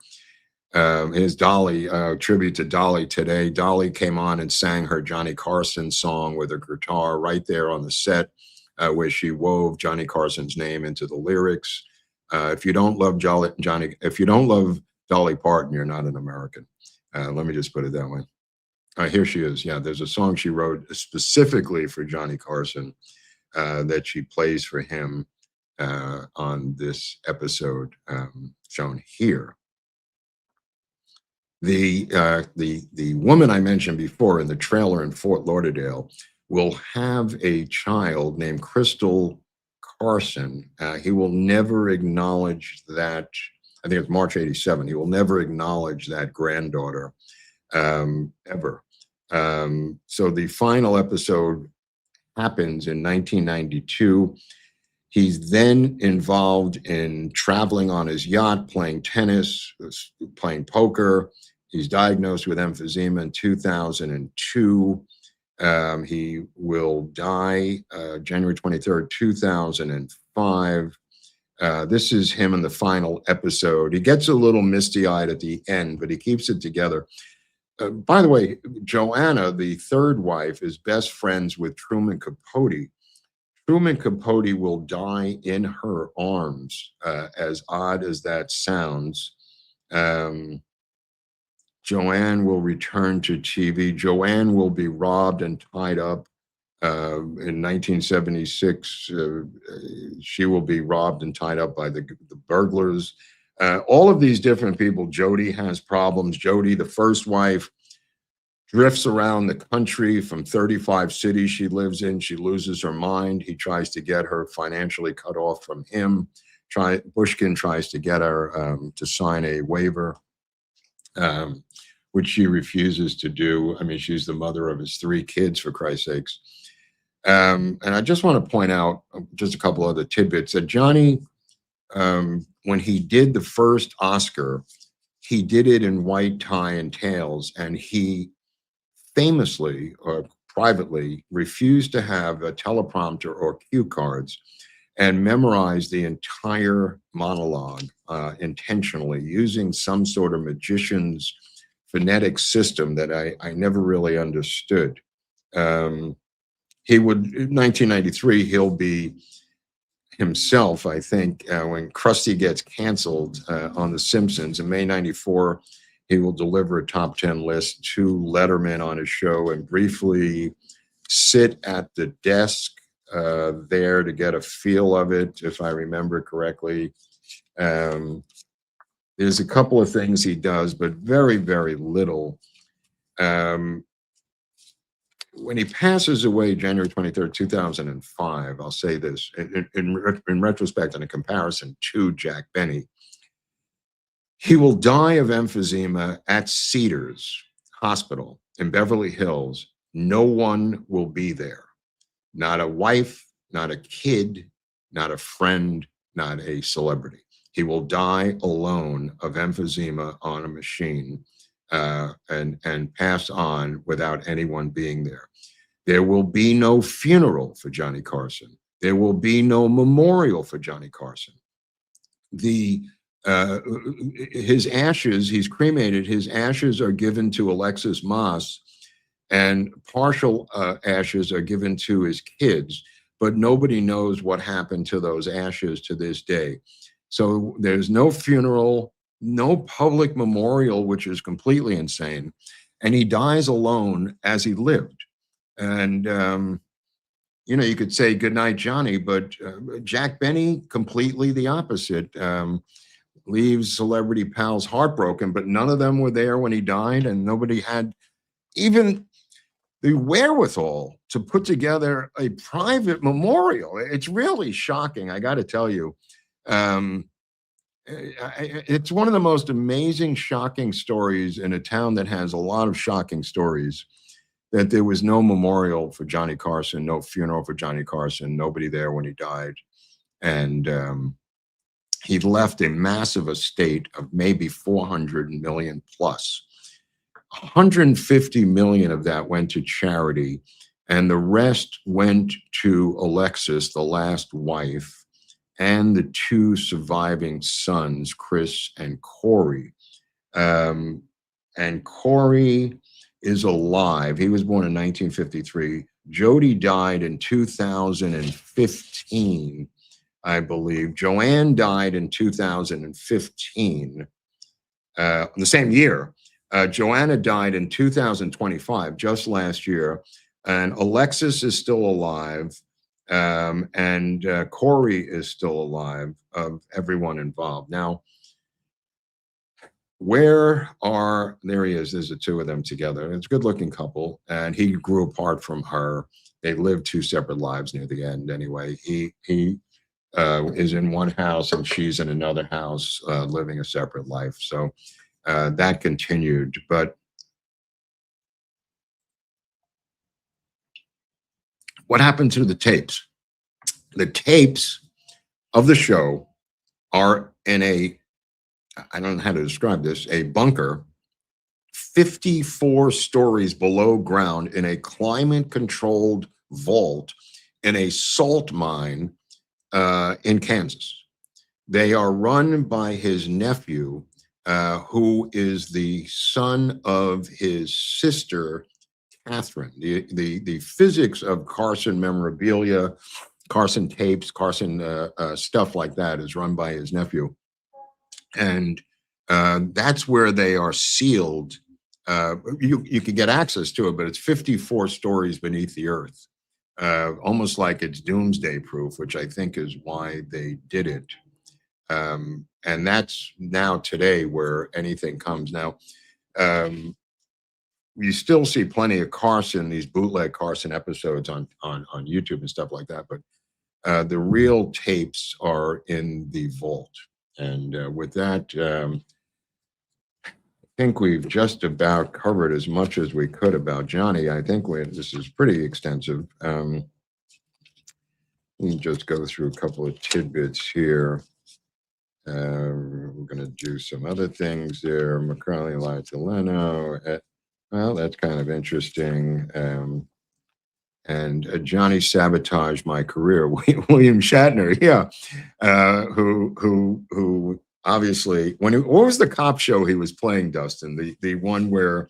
is Dolly, tribute to Dolly today. Dolly came on and sang her Johnny Carson song with her guitar right there on the set, where she wove Johnny Carson's name into the lyrics. If you don't love if you don't love Dolly Parton, you're not an American. Let me just put it that way. Here she is. Yeah, there's a song she wrote specifically for Johnny Carson that she plays for him on this episode shown here. The woman I mentioned before in the trailer in Fort Lauderdale will have a child named Crystal Carson. He will never acknowledge that. I think it's March '87. He will never acknowledge that granddaughter ever. So the final episode happens in 1992. He's then involved in traveling on his yacht, playing tennis, playing poker. He's diagnosed with emphysema in 2002. He will die January 23rd, 2005. This is him in the final episode. He gets a little misty-eyed at the end, but he keeps it together. By the way, Joanna, the third wife, is best friends with Truman Capote. Truman Capote will die in her arms, as odd as that sounds. Joanne will return to TV. Joanne will be robbed and tied up. In 1976, she will be robbed and tied up by the burglars. All of these different people. Jody has problems. Jody, the first wife, drifts around the country from 35 cities she lives in. She loses her mind. He tries to get her financially cut off from him. Bushkin tries to get her to sign a waiver, which she refuses to do. I mean, she's the mother of his 3 kids, for Christ's sakes. And I just want to point out just a couple other tidbits that Johnny, when he did the first Oscar, he did it in white tie and tails, and he famously or privately refused to have a teleprompter or cue cards and memorized the entire monologue intentionally, using some sort of magician's phonetic system that I never really understood. He would, in 1993, he'll be himself, I think, when Krusty gets canceled on The Simpsons in May '94, he will deliver a top 10 list to Letterman on his show and briefly sit at the desk there to get a feel of it, if I remember correctly. Um, there's a couple of things he does, but very, very little. Um, when he passes away January 23rd, 2005, I'll say this in retrospect and in comparison to Jack Benny, he will die of emphysema at Cedars Hospital in Beverly Hills. No one will be there. Not a wife, not a kid, not a friend, not a celebrity. He will die alone of emphysema on a machine and pass on without anyone being there. There will be no funeral for Johnny Carson. There will be no memorial for Johnny Carson. The his ashes, he's cremated. His ashes are given to Alexis Moss, and partial ashes are given to his kids. But nobody knows what happened to those ashes to this day. So there's no funeral, no public memorial, which is completely insane. And he dies alone as he lived. And, you know, you could say goodnight, Johnny, but Jack Benny, completely the opposite. Leaves celebrity pals heartbroken, but none of them were there when he died, and nobody had even the wherewithal to put together a private memorial. It's really shocking, I got to tell you. It's one of the most amazing, shocking stories in a town that has a lot of shocking stories, that there was no memorial for Johnny Carson, no funeral for Johnny Carson, nobody there when he died. And he left a massive estate of maybe 400 million plus. 150 million of that went to charity, and the rest went to Alexis, the last wife, and the two surviving sons, Chris and Corey. And Corey is alive. He was born in 1953. Jody died in 2015. I believe. Joanne died in 2015, the same year. Joanna died in 2025, just last year. And Alexis is still alive. And Corey is still alive, of everyone involved. Now, there he is. There's the two of them together. It's a good looking couple. And he grew apart from her. They lived two separate lives near the end. Anyway, he is in one house and she's in another house, living a separate life. So that continued. But what happened to the tapes? The tapes of the show are in I don't know how to describe this, a bunker 54 stories below ground in a climate-controlled vault in a salt mine in Kansas. They are run by his nephew, who is the son of his sister, Catherine. The physics of Carson memorabilia, Carson tapes, Carson stuff like that is run by his nephew. And that's where they are sealed. You could get access to it, but it's 54 stories beneath the earth. Almost like it's doomsday proof, which I think is why they did it. And that's now today where anything comes. Now, you still see plenty of Carson, these bootleg Carson episodes on YouTube and stuff like that, but the real tapes are in the vault. And with that, I think we've just about covered as much as we could about Johnny. I think this is pretty extensive. Let me just go through a couple of tidbits here. We're going to do some other things there. McCarley lied to Leno. Well, that's kind of interesting. And Johnny sabotaged my career. William Shatner, yeah, who obviously, what was the cop show he was playing, Dustin? The one where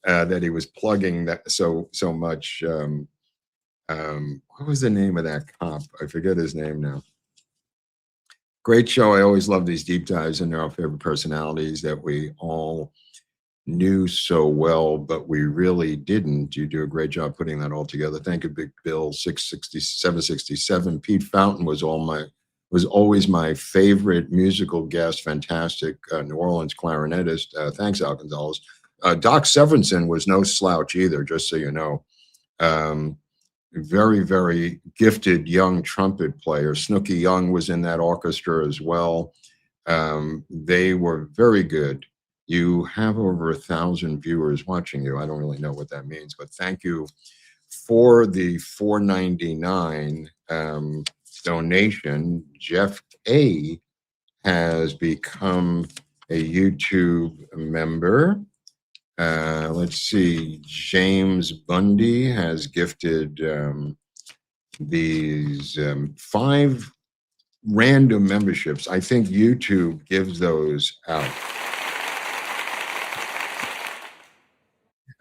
that he was plugging that so much. What was the name of that cop? I forget his name now. Great show. I always love these deep dives into our favorite personalities that we all knew so well, but we really didn't. You do a great job putting that all together. Thank you, Big Bill, 66767. Pete Fountain was always my favorite musical guest. Fantastic New Orleans clarinetist. Thanks, Al Gonzalez. Doc Severinsen was no slouch either, just so you know. Um, Very, very gifted young trumpet player. Snooky Young was in that orchestra as well. They were very good. You have over 1,000 viewers watching you. I don't really know what that means, but thank you for the 4.99 donation. Jeff A has become a YouTube member. Let's see. James Bundy has gifted these 5 random memberships. I think YouTube gives those out.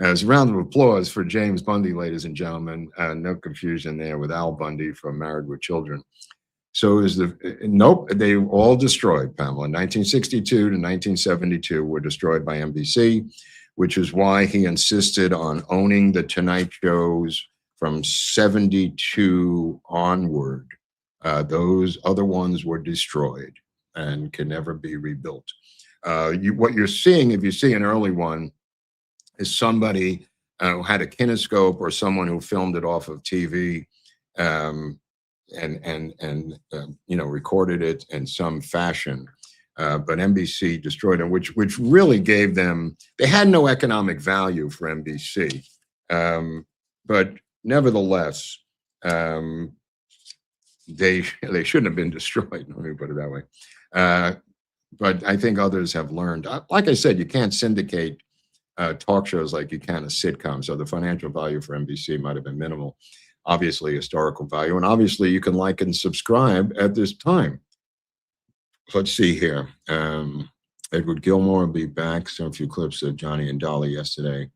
As a round of applause for James Bundy, ladies and gentlemen. No confusion there with Al Bundy from Married with Children. So is nope, they were all destroyed, Pamela. 1962 to 1972 were destroyed by NBC, which is why he insisted on owning the Tonight Shows from 72 onward. Those other ones were destroyed and can never be rebuilt. What you're seeing, if you see an early one, is somebody who had a kinescope or someone who filmed it off of TV. Recorded it in some fashion. But NBC destroyed them, which really gave them. They had no economic value for NBC, but nevertheless, they shouldn't have been destroyed. Let me put it that way. But I think others have learned. Like I said, you can't syndicate talk shows like you can a sitcom. So the financial value for NBC might have been minimal. Obviously, historical value, and obviously, you can like and subscribe at this time. Let's see here. Edward Gilmore will be back. So a few clips of Johnny and Dolly yesterday.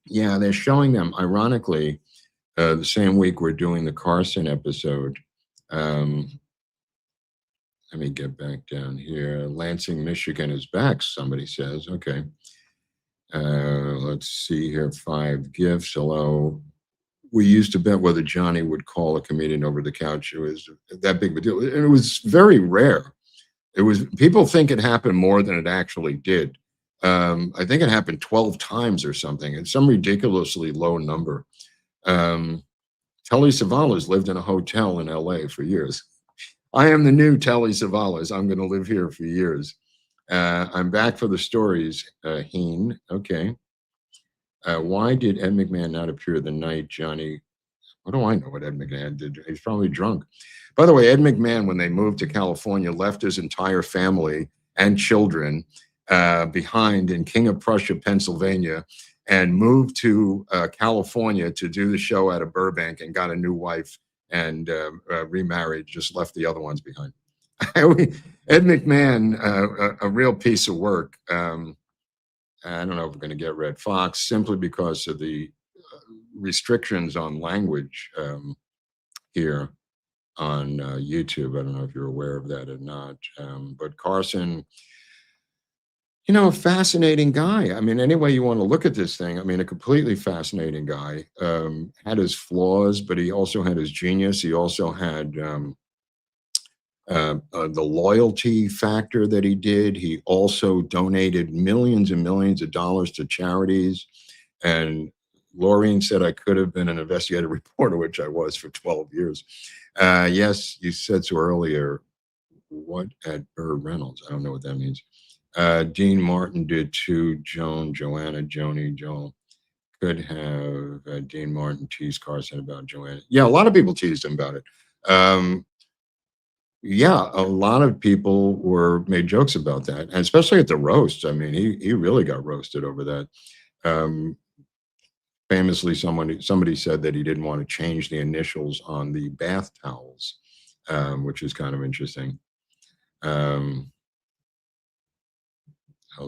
Yeah, they're showing them. Ironically, the same week we're doing the Carson episode. Let me get back down here. Lansing, Michigan is back, somebody says. Okay. Let's see here. 5 gifts. Hello. We used to bet whether Johnny would call a comedian over the couch. It was that big of a deal. And it was very rare. People think it happened more than it actually did. I think it happened 12 times or something. It's some ridiculously low number. Telly Savalas lived in a hotel in LA for years. I am the new Telly Savalas. I'm going to live here for years. I'm back for the stories, Heen. Okay. Why did Ed McMahon not appear the night Johnny? What do I know what Ed McMahon did? He's probably drunk. By the way, Ed McMahon, when they moved to California, left his entire family and children behind in King of Prussia, Pennsylvania, and moved to California to do the show out of Burbank and got a new wife and remarried, just left the other ones behind. Ed McMahon, a real piece of work. I don't know if we're going to get Red Fox simply because of the restrictions on language here on YouTube. I don't know if you're aware of that or not. But Carson, a fascinating guy. I mean, any way you want to look at this thing, I mean, a completely fascinating guy. Had his flaws, but he also had his genius. He also had the loyalty factor that he did. He also donated millions and millions of dollars to charities. And Laureen said I could have been an investigative reporter, which I was for 12 years. Yes, you said so earlier. What at Burr Reynolds? I don't know what that means. Dean Martin did too. Joan, Joanna, Joni, Joel. Could have Dean Martin tease Carson about Joanna. Yeah, a lot of people teased him about it. Yeah, a lot of people made jokes about that, and especially at the roast. I mean, he really got roasted over that. Famously, somebody said that he didn't want to change the initials on the bath towels, which is kind of interesting. Hold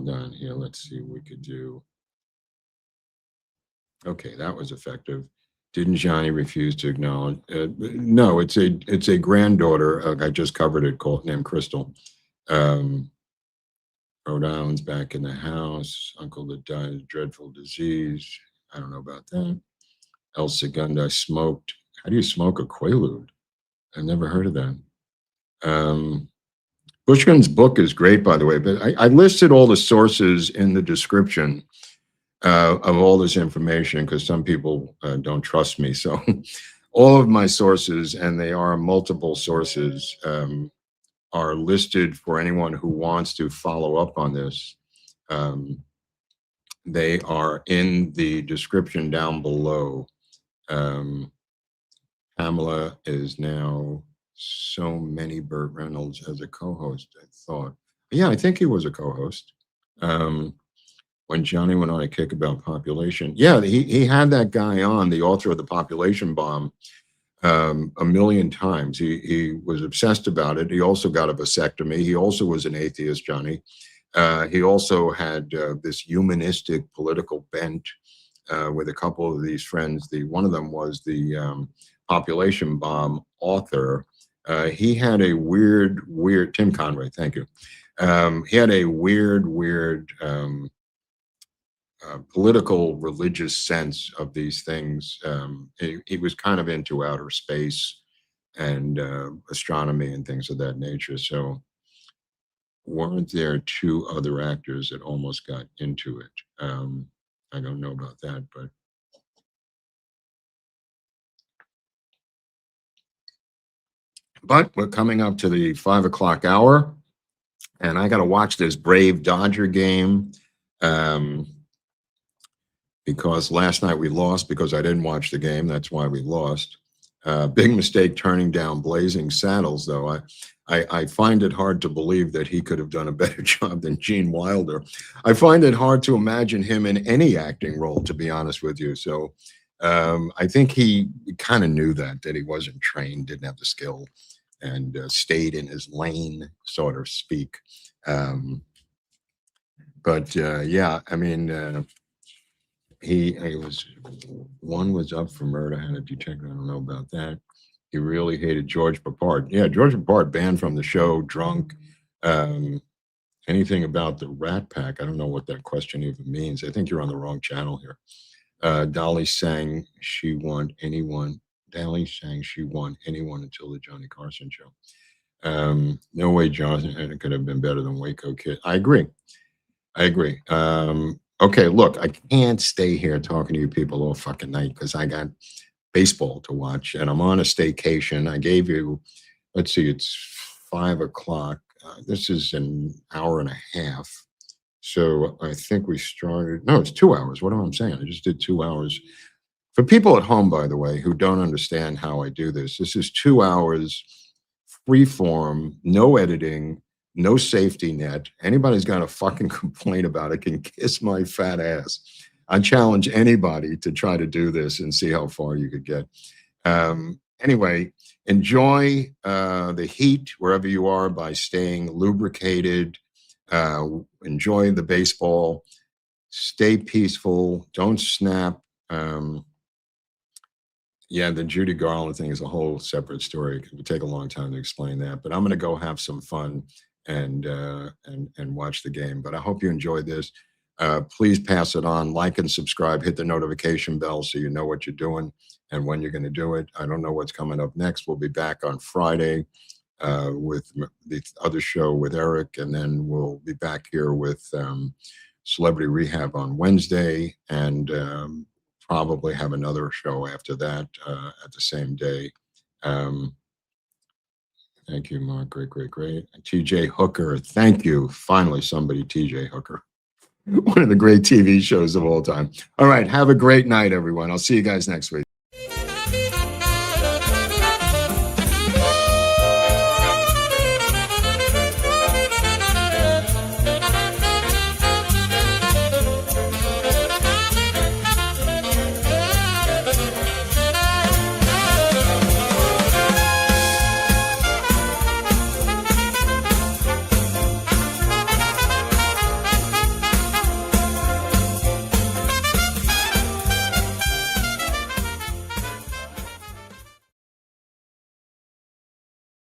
on here. Let's see what we could do. Okay, that was effective. Didn't Johnny refuse to acknowledge? No, it's a granddaughter. I just covered it, named Crystal. Rhode Island's back in the house. Uncle that died of dreadful disease. I don't know about that. El Segundo, I smoked. How do you smoke a Quaalude? I've never heard of that. Bushman's book is great, by the way, but I listed all the sources in the description of all this information because some people don't trust me. So all of my sources, and they are multiple sources, are listed for anyone who wants to follow up on this. They are in the description down below. Pamela is now so many Burt Reynolds as a co-host, I thought. Yeah, I think he was a co-host. When Johnny went on a kick about population. Yeah, he had that guy on, the author of The Population Bomb, a million times. He was obsessed about it. He also got a vasectomy. He also was an atheist, Johnny. He also had this humanistic political bent with a couple of these friends. One of them was the Population Bomb author. He had a weird, Tim Conway, thank you. He had a weird, political, religious sense of these things. He was kind of into outer space and astronomy and things of that nature. So weren't there two other actors that almost got into it? I don't know about that, but we're coming up to the 5 o'clock hour, and I got to watch this Brave Dodger game. Because last night we lost because I didn't watch the game. That's why we lost. Big mistake turning down Blazing Saddles, though. I find it hard to believe that he could have done a better job than Gene Wilder. I find it hard to imagine him in any acting role, to be honest with you. So I think he kind of knew that he wasn't trained, didn't have the skill, and stayed in his lane, so to speak. Yeah, I mean, one was up for murder, had a detective. I don't know about that. He really hated George Papard. Yeah, George Papard banned from the show, drunk. Anything about the Rat Pack? I don't know what that question even means. I think you're on the wrong channel here. Dolly sang she won anyone. Dolly sang she won anyone until the Johnny Carson show. No way Johnson could have been better than Waco Kid. I agree. Okay, look, I can't stay here talking to you people all fucking night because I got baseball to watch and I'm on a staycation. I gave you, let's see, it's 5 o'clock. This is an hour and a half. So I think we started, no, it's 2 hours. What am I saying? I just did 2 hours. For people at home, by the way, who don't understand how I do this, this is 2 hours, free form, no editing, no safety net. Anybody's got a fucking complaint about it can kiss my fat ass. I challenge anybody to try to do this and see how far you could get. Anyway, enjoy the heat wherever you are by staying lubricated. Enjoy the baseball. Stay peaceful. Don't snap. Yeah, the Judy Garland thing is a whole separate story. It would take a long time to explain that, but I'm going to go have some fun and watch the game. But I hope you enjoyed this. Please pass it on, like and subscribe, hit the notification bell so you know what you're doing and when you're going to do it. I don't know what's coming up next. We'll be back on Friday with the other show with Eric, and then we'll be back here with Celebrity Rehab on Wednesday, and probably have another show after that at the same day. Thank you, Mark. Great. TJ Hooker. Thank you. Finally, somebody, TJ Hooker. One of the great TV shows of all time. All right. Have a great night, everyone. I'll see you guys next week.